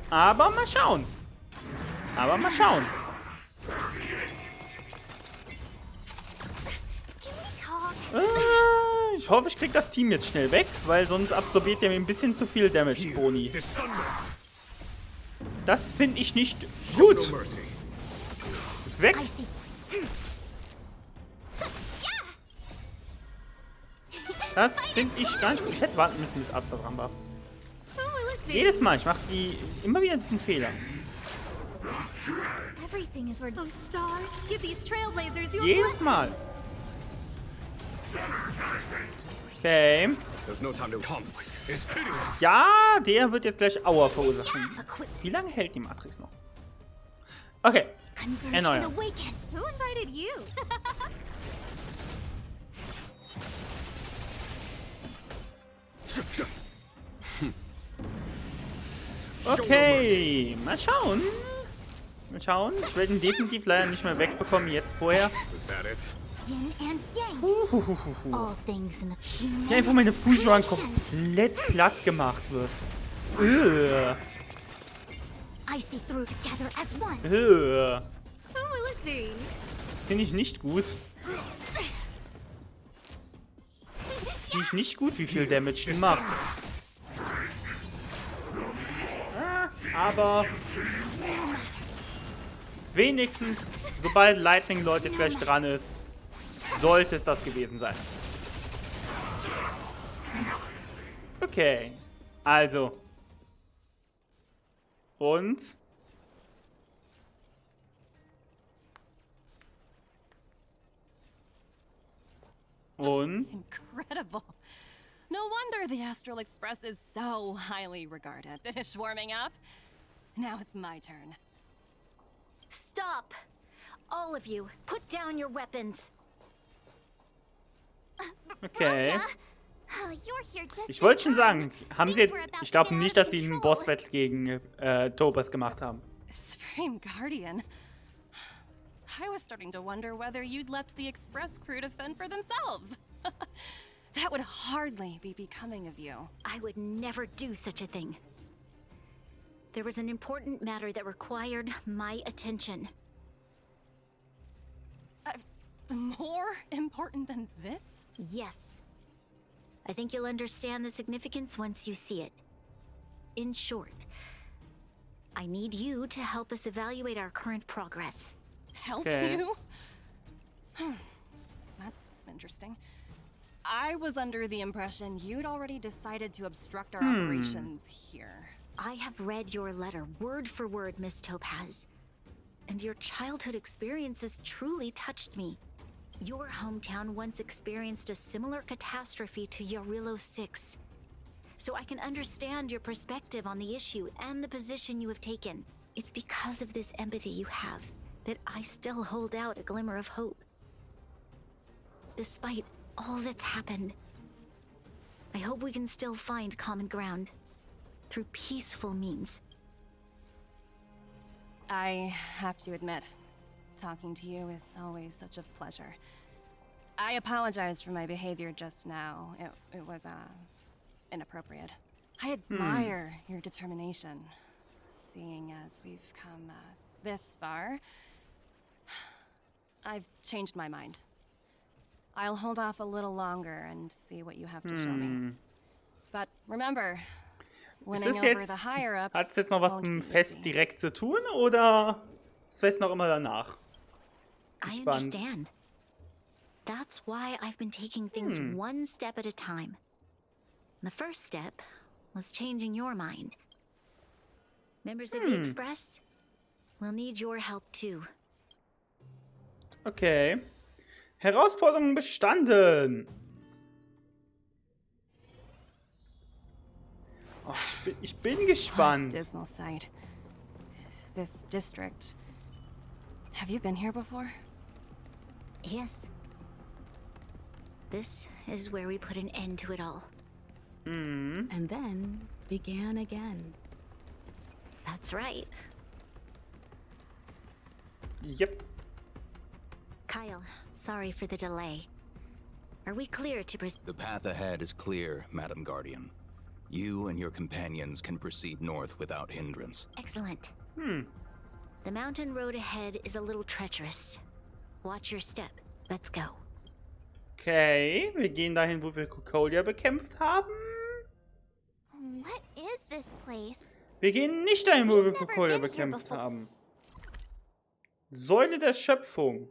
Aber mal schauen. Aber mal schauen. Ich hoffe, ich krieg das Team jetzt schnell weg, weil sonst absorbiert der mir ein bisschen zu viel Damage, Boni. Das finde ich nicht gut. Weg. Das finde ich gar nicht gut. Ich hätte warten müssen, bis Asta dran war. Jedes Mal, ich mache immer wieder diesen Fehler. Jedes Mal. Okay. Ja, der wird jetzt gleich Aua verursachen. Wie lange hält die Matrix noch? Okay. Erneuern. Okay. Mal schauen. Mal schauen. Ich werde ihn definitiv leider nicht mehr wegbekommen, jetzt vorher. Ja, einfach meine Fusion komplett platt gemacht wird. Finde ich nicht gut. Finde ich nicht gut, wie viel Damage du machst. Aber wenigstens, sobald Lightning Lord jetzt gleich dran ist, sollte es das gewesen sein. Okay. Also. Und? Incredible. No wonder the Astral Express is so highly regarded. Finished warming up? Now it's my turn. Stop! All of you, put down your weapons. Okay. Oh, you're here just Ich in wollte schon time. sagen, haben sie Things jetzt... were about Ich to glaube get out nicht, of dass sie einen control. Bossbattle gegen Topaz gemacht haben. Supreme Guardian. I was starting to wonder whether you'd left the Express crew to fend for themselves. That would hardly be becoming of you. I would never do such a thing. There was an important matter that required my attention. More important than this? Yes. I think you'll understand the significance once you see it. In short, I need you to help us evaluate our current progress. Help Okay. you? That's interesting. I was under the impression you'd already decided to obstruct our operations here. I have read your letter word for word, Miss Topaz. And your childhood experiences truly touched me. Your hometown once experienced a similar catastrophe to Yarilo 6. So I can understand your perspective on the issue and the position you have taken. It's because of this empathy you have that I still hold out a glimmer of hope. Despite all that's happened, I hope we can still find common ground through peaceful means. I have to admit, talking to you is always such a pleasure. I apologize for my behavior just now. It was, inappropriate. I admire your determination, seeing as we've come, this far. I've changed my mind. I'll hold off a little longer and see what you have to show me. But remember, Ist winning es over jetzt, the higher-ups hat es jetzt noch was won't mit dem be Fest easy. direkt zu tun oder ist das Fest noch immer danach? I Gespannt. understand. That's why I've been taking things one step at a time. The first step was changing your mind. Members of the Express will need your help too. Okay. Herausforderung bestanden. Oh, ich bin What a gespannt. dismal sight. This district. Have you been here before? Yes. This is where we put an end to it all. And then began again. That's right. Yep. Kyle, sorry for the delay. Are we clear to proceed? The path ahead is clear, Madam Guardian. You and your companions can proceed north without hindrance. Excellent. The mountain road ahead is a little treacherous. Watch your step. Let's go. Okay, wir gehen dahin, wo wir Kokolia bekämpft haben. What is this place? Wir gehen nicht dahin, wo wir We've never Kokolia been here bekämpft before. haben. Säule der Schöpfung.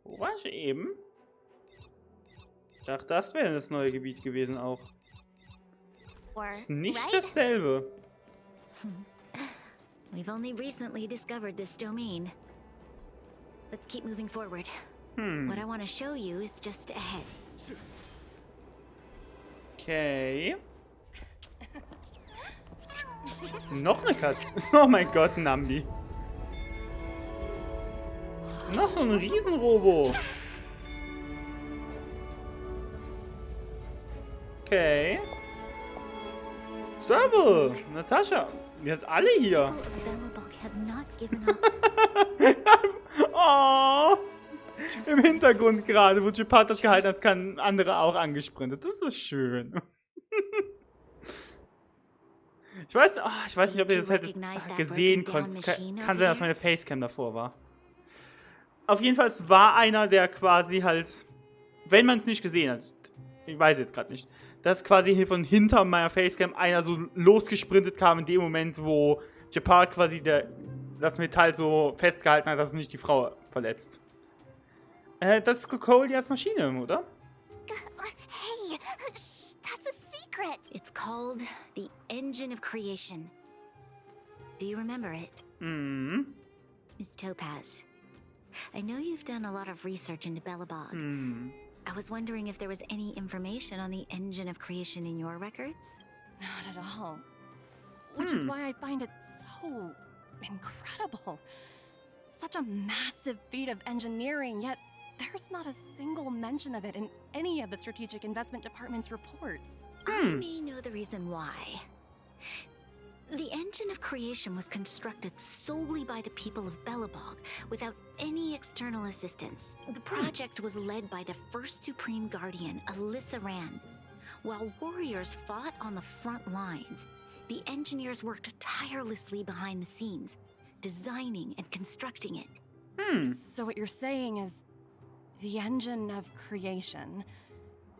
Wo war ich eben? Ich dachte, das wäre das neue Gebiet gewesen auch. Or, Ist nicht right? dasselbe. We've only recently discovered this domain. Let's keep moving forward. What I want to show you is just ahead. Okay. Noch eine Katze. Oh mein Gott, Nambi. Noch so ein Riesenrobo. Okay. Servo, Natascha. Jetzt alle hier. People of Belobog have not given up. Oh. Im Hintergrund gerade, wo Gepard das gehalten hat, kann andere auch angesprintet. Das ist schön. Ich weiß nicht, ob ihr das hättet gesehen konntet. Kann sein, dass meine Facecam davor war. Auf jeden Fall, es war einer, der quasi halt, wenn man es nicht gesehen hat, ich weiß jetzt gerade nicht, dass quasi hier von hinter meiner Facecam einer so losgesprintet kam in dem Moment, wo Gepard quasi das Metall so festgehalten hat, dass es nicht die Frau verletzt. Das ist Kokolias Maschine, oder? Hey, shh, that's a secret. It's called the Engine of Creation. Do you remember it? Miss Topaz, I know you've done a lot of research into Belobog. I was wondering if there was any information on the Engine of Creation in your records? Not at all. Which is why I find it so incredible. Such a massive feat of engineering, yet there's not a single mention of it in any of the Strategic Investment Department's reports. I may know the reason why. The Engine of Creation was constructed solely by the people of Belobog, without any external assistance. The project was led by the first Supreme Guardian, Alyssa Rand. While warriors fought on the front lines, the engineers worked tirelessly behind the scenes, designing and constructing it. So what you're saying is, the Engine of Creation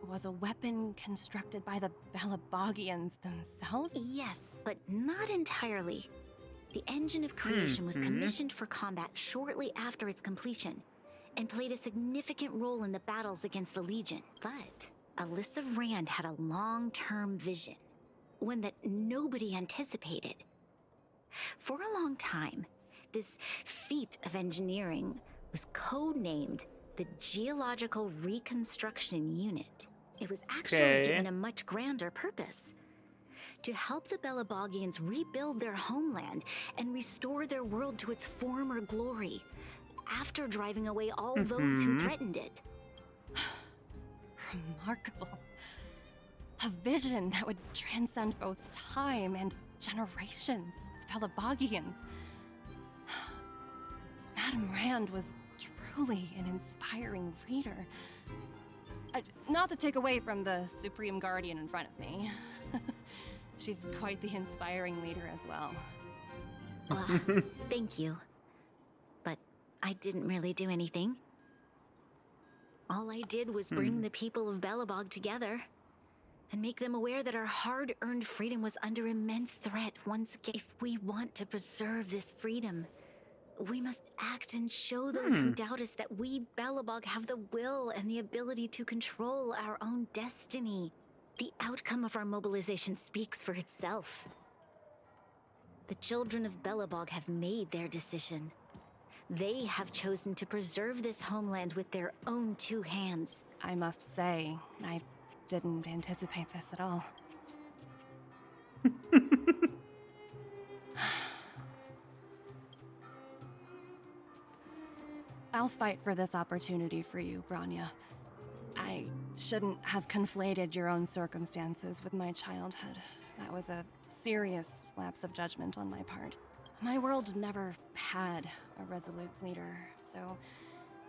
was a weapon constructed by the Belobogians themselves? Yes, but not entirely. The Engine of Creation was commissioned for combat shortly after its completion, and played a significant role in the battles against the Legion. But Alyssa Rand had a long-term vision, one that nobody anticipated. For a long time, this feat of engineering was codenamed the Geological Reconstruction Unit. It was actually given a much grander purpose: to help the Belobogians rebuild their homeland and restore their world to its former glory, after driving away all those who threatened it. Remarkable. A vision that would transcend both time and generations of Belobogians. Madame Rand was truly an inspiring leader. Not to take away from the Supreme Guardian in front of me. She's quite the inspiring leader as well. Well, thank you. But I didn't really do anything. All I did was bring the people of Belobog together and make them aware that our hard-earned freedom was under immense threat once again. If we want to preserve this freedom, we must act and show those who doubt us that we Belobog have the will and the ability to control our own destiny. The outcome of our mobilization speaks for itself. The children of Belobog have made their decision. They have chosen to preserve this homeland with their own two hands. I must say, I didn't anticipate this at all. I'll fight for this opportunity for you, Bronya. I shouldn't have conflated your own circumstances with my childhood. That was a serious lapse of judgment on my part. My world never had a resolute leader, so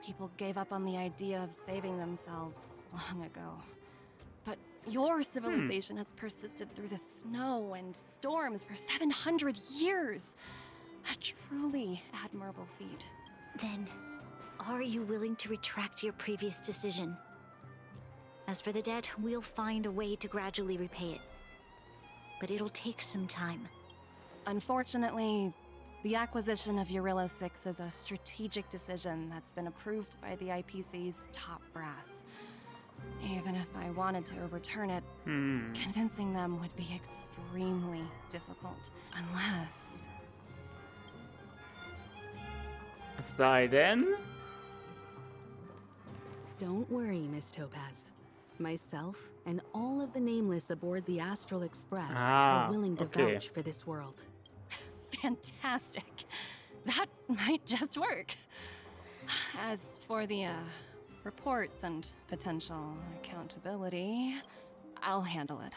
people gave up on the idea of saving themselves long ago. But your civilization has persisted through the snow and storms for 700 years. A truly admirable feat. Then, are you willing to retract your previous decision? As for the debt, we'll find a way to gradually repay it. But it'll take some time. Unfortunately, the acquisition of Eurilo 6 is a strategic decision that's been approved by the IPC's top brass. Even if I wanted to overturn it, convincing them would be extremely difficult. Unless... Es sei denn... Don't worry, Miss Topaz. Myself and all of the nameless aboard the Astral Express are willing to vouch for this world. Fantastic. That might just work. As for the reports and potential accountability, I'll handle it.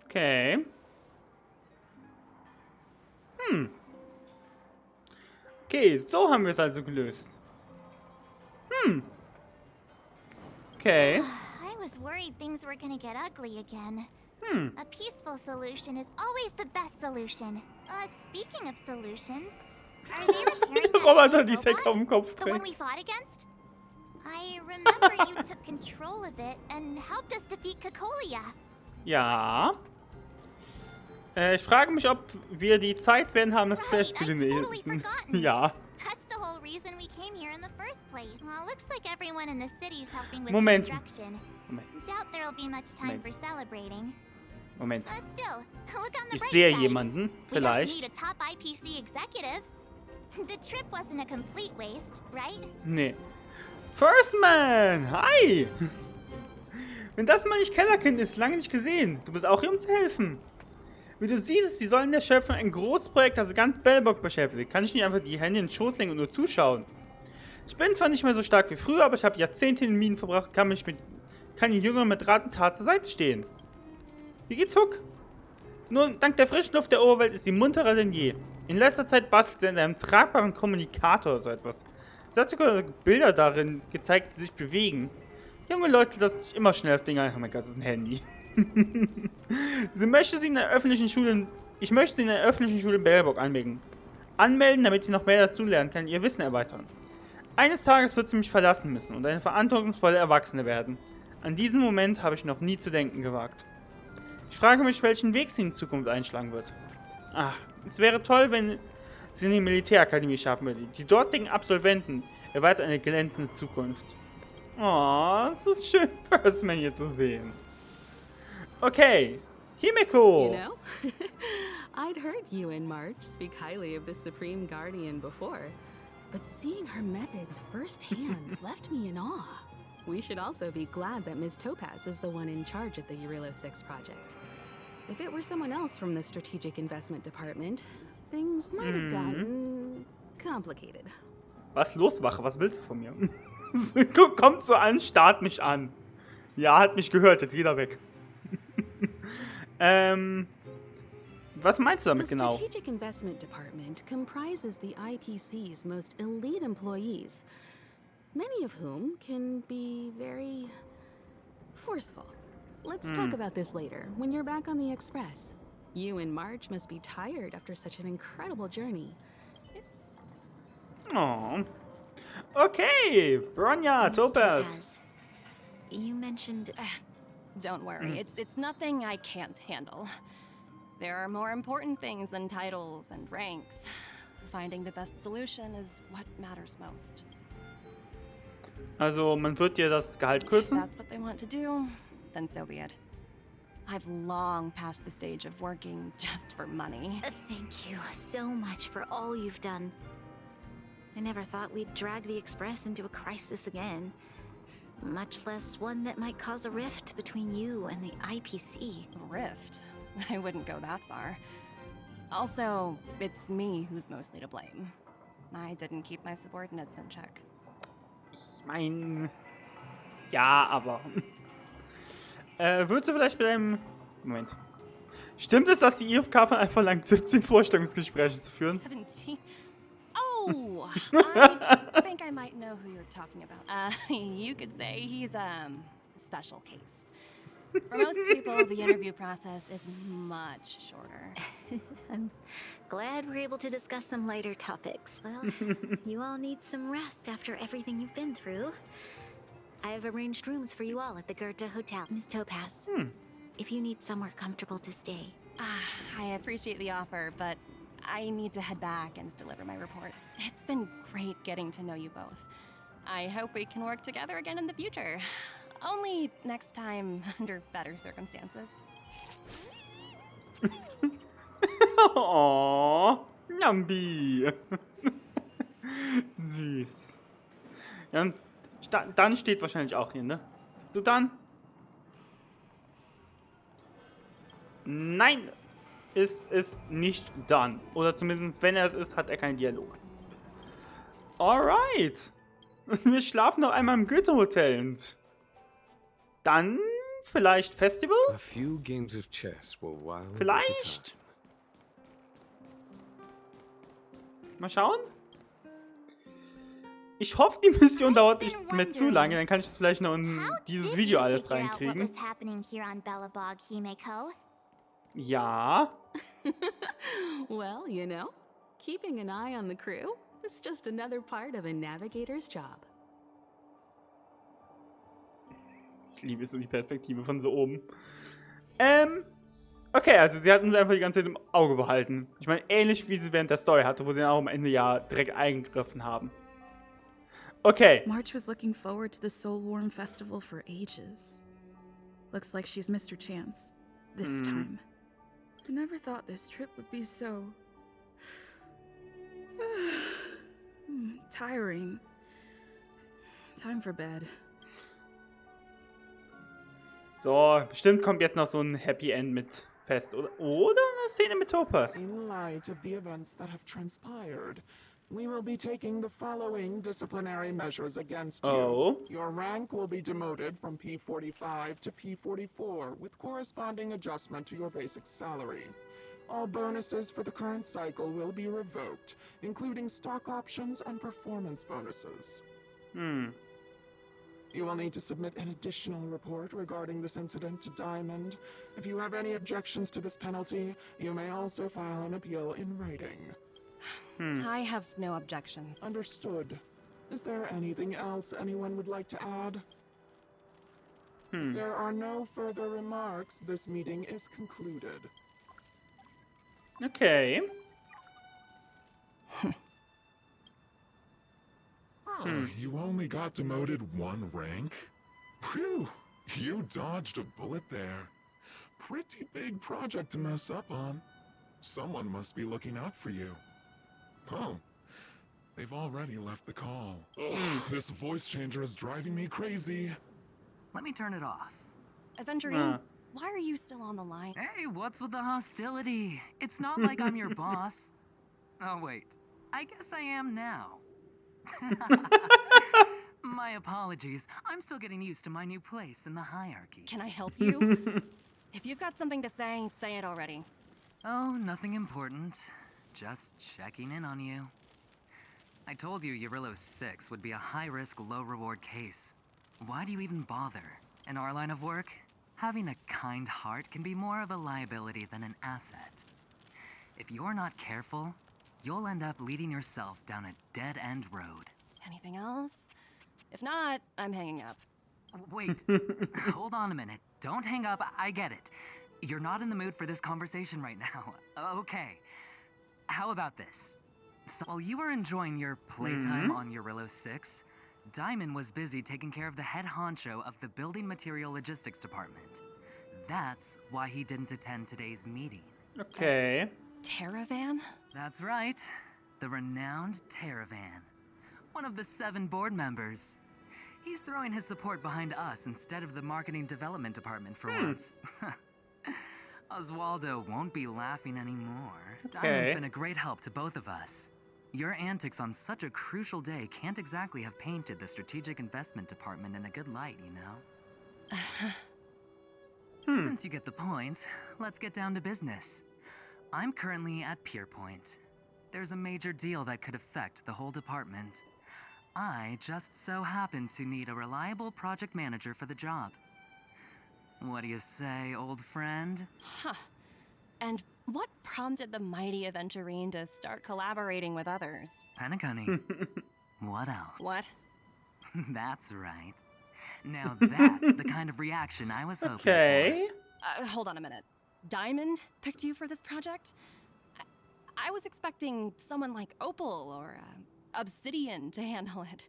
Okay. Okay, so haben wir es also gelöst. Okay. I was worried things were gonna get ugly again. A peaceful solution is always the best solution. Speaking of solutions, are they repairing that Roboter, die giant Säcke auf dem Kopf robot? The one trägt. we fought against? I remember you took control of it and helped us defeat Kokolia. Ja. Ich frage mich, ob wir die Zeit werden haben, das Flash zu I totally lesen. forgotten. Ja. That's the whole reason reason we came here in the first place. Well, looks like everyone in the city's helping with Moment. construction. Moment. Doubt there'll be much time Moment. for celebrating. Moment. Still, look on the Ich bright sehe side. jemanden, We got to vielleicht. meet a top IPC executive. The trip wasn't a complete waste, right? Nee. First Man! Hi! Wenn das mal nicht Kellerkind ist, lange nicht gesehen. Du bist auch hier, um zu helfen. Wie du siehst, sie sollen der Schöpfung ein großes Projekt, das ganz Belobog beschäftigt. Kann ich nicht einfach die Hände in den Schoß legen und nur zuschauen? Ich bin zwar nicht mehr so stark wie früher, aber ich habe Jahrzehnte in den Minen verbracht und kann den Jüngern mit Rat und Tat zur Seite stehen. Wie geht's, Huck? Nur dank der frischen Luft der Oberwelt ist sie munterer denn je. In letzter Zeit bastelt sie an einem tragbaren Kommunikator oder so etwas. Sie hat sogar Bilder darin gezeigt, die sich bewegen. Junge Leute lassen sich immer schnell auf Dinge ein. Oh mein Gott, das ist ein Handy. Ich möchte sie in der öffentlichen Schule in Belobog anmelden, damit sie noch mehr dazulernen kann und ihr Wissen erweitern. Eines Tages wird sie mich verlassen müssen und eine verantwortungsvolle Erwachsene werden. An diesen Moment habe ich noch nie zu denken gewagt. Ich frage mich, welchen Weg sie in Zukunft einschlagen wird. Ach, es wäre toll, wenn sie in die Militärakademie schaffen würde. Die dortigen Absolventen erwarten eine glänzende Zukunft. Oh, es ist schön, Firstman hier zu sehen. Okay, Himeko. You know, I'd heard you and March speak highly of the Supreme Guardian before, but seeing her methods firsthand left me in awe. We should also be glad that Ms. Topaz is the one in charge of the Eurilo 6 project. If it were someone else from the Strategic Investment Department, things might have gotten complicated. Was los, Wache? Was willst du von mir? Kommt so an, starrt mich an. Ja, hat mich gehört, jetzt geht er weg. Was meinst du damit genau? The Strategic Investment Department comprises the IPC's most elite employees, many of whom can be very forceful. Let's talk about this later, when you're back on the Express. You and Marge must be tired after such an incredible journey. Oh. Okay, Bronya, Ms. Topaz. You mentioned... Don't worry, it's nothing I can't handle. There are more important things than titles and ranks. Finding the best solution is what matters most. Also, man wird dir das Gehalt If kürzen? that's what they want to do, then so be it. I've long passed the stage of working just for money. Thank you so much for all you've done. I never thought we'd drag the Express into a crisis again. Much less one that might cause a rift between you and the IPC. Rift? I wouldn't go that far. Also, it's me who's mostly to blame. I didn't keep my subordinates in check. Ich mein... Ja, aber... würdest du vielleicht bei deinem... Moment. Stimmt es, dass die IFK von einfach lang 17 Vorstellungsgespräche zu führen? 17? Oh! I think I might know who you're talking about. You could say he's a special case. For most people, the interview process is much shorter. I'm glad we're able to discuss some lighter topics. Well, you all need some rest after everything you've been through. I've arranged rooms for you all at the Goethe Hotel. Ms. Topaz, if you need somewhere comfortable to stay. I appreciate the offer, but I need to head back and deliver my reports. It's been great getting to know you both. I hope we can work together again in the future. Only next time under better circumstances. Oh, Nambi. Süß. Ja, dann steht wahrscheinlich auch hier, ne? So dann? Nein, es ist nicht dann. Oder zumindest, wenn er es ist, hat er keinen Dialog. Alright. Wir schlafen noch einmal im Goethe-Hotel und dann vielleicht Festival? A few games of chess will while away the Vielleicht? Mal schauen. Ich hoffe, die Mission dauert nicht mehr zu lange, dann kann ich das vielleicht noch in dieses Video alles reinkriegen. Ja. Well, you know, keeping an eye on the crew is just another part of a navigator's job. Ich liebe so die Perspektive von so oben. Okay, also sie hat uns einfach die ganze Zeit im Auge behalten. Ich meine, ähnlich wie sie während der Story hatte, wo sie auch am Ende ja direkt eingegriffen haben. Okay. March was looking forward to the Soul Warm Festival for ages. Looks like she's missed her chance. This time. I never thought this trip would be so... tiring. Time for bed. So, bestimmt kommt jetzt noch so ein Happy End mit Fest. Oder eine Szene mit Topaz. In light of the events that have transpired, we will be taking the following disciplinary measures against you. Your rank will be demoted from P45 to P44 with corresponding adjustment to your basic salary. All bonuses for the current cycle will be revoked, including stock options and performance bonuses. You will need to submit an additional report regarding this incident to Diamond. If you have any objections to this penalty, you may also file an appeal in writing. I have no objections. Understood. Is there anything else anyone would like to add? If there are no further remarks, this meeting is concluded. Okay. You only got demoted one rank? Whew, you dodged a bullet there. Pretty big project to mess up on. Someone must be looking out for you. Oh, they've already left the call. Ugh, this voice changer is driving me crazy. Let me turn it off. Aventurine, why are you still on the line? Hey, what's with the hostility? It's not like I'm your boss. Oh, wait. I guess I am now. My apologies. I'm still getting used to my new place in the hierarchy. Can I help you? If you've got something to say it already. Oh, nothing important. Just checking in on you. I told you Eurillo 6 would be a high-risk, low-reward case. Why do you even bother? In our line of work, having a kind heart can be more of a liability than an asset. If you're not careful, you'll end up leading yourself down a dead-end road. Anything else? If not, I'm hanging up. Wait, hold on a minute. Don't hang up, I get it. You're not in the mood for this conversation right now. Okay. How about this? So while you were enjoying your playtime on Eurillo 6, Diamond was busy taking care of the head honcho of the Building Material Logistics Department. That's why he didn't attend today's meeting. Okay. Terravan? That's right. The renowned Terravan. One of the 7 board members. He's throwing his support behind us instead of the Marketing Development Department for once. Oswaldo won't be laughing anymore. Diamond's been a great help to both of us. Your antics on such a crucial day can't exactly have painted the Strategic Investment Department in a good light, you know? Since you get the point, let's get down to business. I'm currently at Pierpoint. There's a major deal that could affect the whole department. I just so happen to need a reliable project manager for the job. What do you say, old friend? Huh. And what prompted the mighty Aventurine to start collaborating with others? Penacony. What else? What? That's right. Now that's the kind of reaction I was hoping for. Hold on a minute. Diamond picked you for this project? I was expecting someone like Opal or Obsidian to handle it.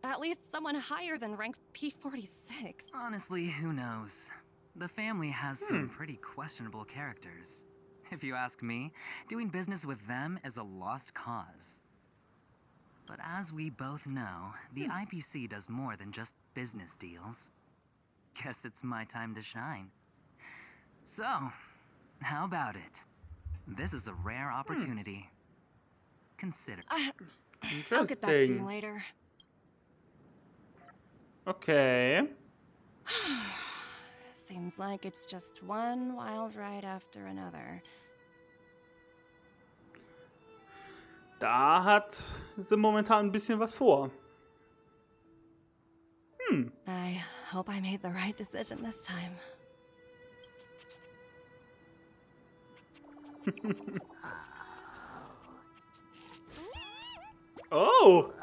At least someone higher than rank P46. Honestly, who knows? The family has some pretty questionable characters. If you ask me, doing business with them is a lost cause. But as we both know, the IPC does more than just business deals. Guess it's my time to shine. So, how about it? This is a rare opportunity. Consider. I'll get back to you later. Okay. Seems like it's just one wild ride after another. Da hat sie momentan ein bisschen was vor. I hope I made the right decision this time. Oh!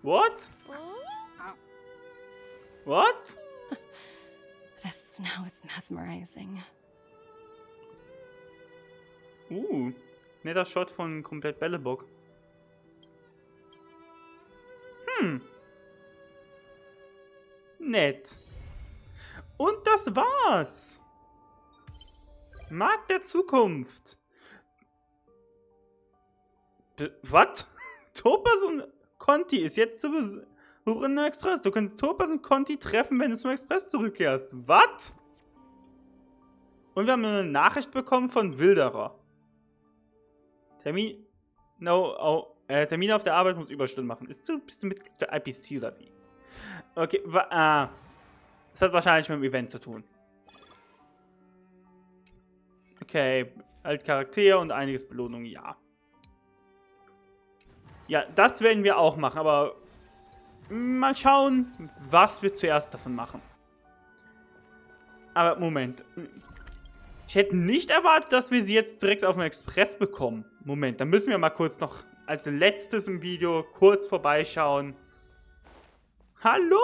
What? What? The snow is mesmerizing. Netter Shot von komplett Belobog. nett. Und das war's. Markt der Zukunft. Was? Topaz und Conti ist jetzt zu besuchen im Express. Du kannst Topaz und Conti treffen, wenn du zum Express zurückkehrst. Was? Und wir haben eine Nachricht bekommen von Wilderer. Termine auf der Arbeit muss Überstunden machen. Bist du Mitglied der IPC oder wie? Okay, das hat wahrscheinlich mit dem Event zu tun. Okay, halt Charakter und einiges Belohnung, ja. Ja, das werden wir auch machen, aber mal schauen, was wir zuerst davon machen. Aber Moment. Ich hätte nicht erwartet, dass wir sie jetzt direkt auf dem Express bekommen. Moment, dann müssen wir mal kurz noch als letztes im Video kurz vorbeischauen. Hallo!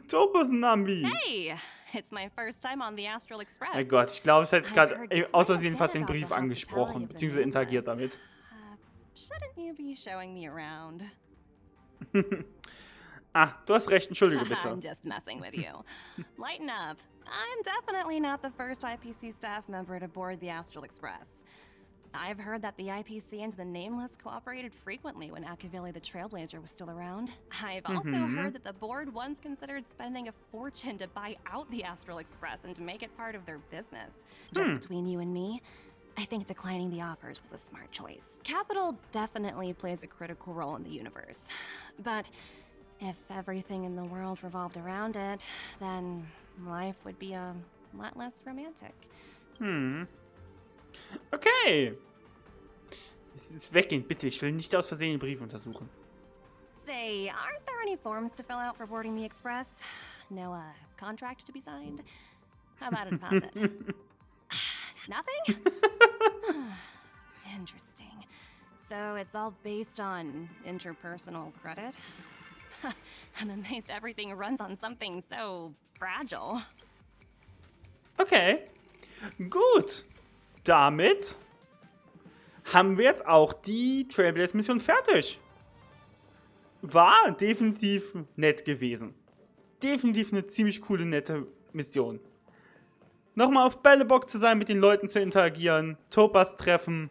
Topaz und Nambi. Hey, it's my first time on the Astral Express. Mein Gott, ich glaube, ich hätte gerade aus Versehen fast den Brief angesprochen, beziehungsweise interagiert damit. Shouldn't you be showing me around? Du hast recht, entschuldige bitte. I'm just messing with you. Lighten up. I'm definitely not the first IPC staff member to board the Astral Express. I've heard that the IPC and the Nameless cooperated frequently when Akavili the Trailblazer was still around. I've also heard that the board once considered spending a fortune to buy out the Astral Express and to make it part of their business. Just between you and me, I think declining the offers was a smart choice. Capital definitely plays a critical role in the universe. But if everything in the world revolved around it, then life would be a lot less romantic. Okay. Jetzt weggehen, bitte. Ich will nicht aus Versehen den Brief untersuchen. Say, aren't there any forms to fill out for boarding the Express? No, contract to be signed? How about a deposit? Nothing? Interesting. So it's all based on interpersonal credit? I'm amazed everything runs on something so fragile. Okay. Gut. Damit haben wir jetzt auch die Trailblazer-Mission fertig. War definitiv nett gewesen. Definitiv eine ziemlich coole, nette Mission. Nochmal auf Belobog zu sein, mit den Leuten zu interagieren, Topaz treffen.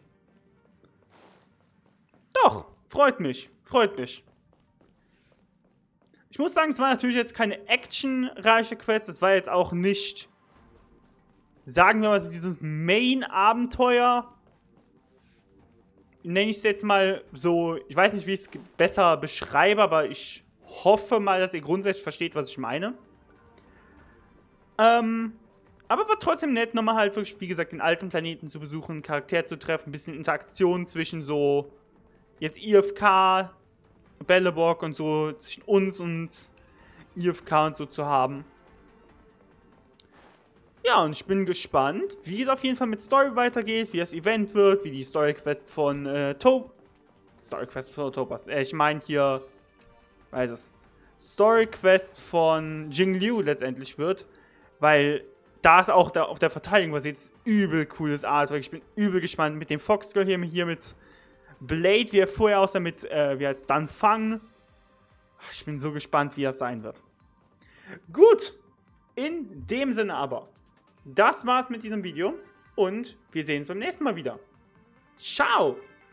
Doch, freut mich, freut mich. Ich muss sagen, es war natürlich jetzt keine actionreiche Quest, es war jetzt auch nicht, sagen wir mal so, dieses Main-Abenteuer. Nenne ich es jetzt mal so, ich weiß nicht, wie ich es besser beschreibe, aber ich hoffe mal, dass ihr grundsätzlich versteht, was ich meine. Aber war trotzdem nett, nochmal halt wirklich, wie gesagt, den alten Planeten zu besuchen, Charakter zu treffen, ein bisschen Interaktion zwischen so, jetzt IFK, Belobog und so, zwischen uns und IFK und so zu haben. Ja, und ich bin gespannt, wie es auf jeden Fall mit Story weitergeht, wie das Event wird, wie die Story-Quest von Topaz. Ich meine hier, weiß es, Story-Quest von Jingliu letztendlich wird, weil da ist auch auf der Verteidigung basiert, übel cooles Artwork. Ich bin übel gespannt mit dem Foxgirl hier mit Blade, wie er vorher aussah, mit, wie heißt Danfang. Ich bin so gespannt, wie das sein wird. Gut, in dem Sinne aber. Das war's mit diesem Video und wir sehen uns beim nächsten Mal wieder. Ciao!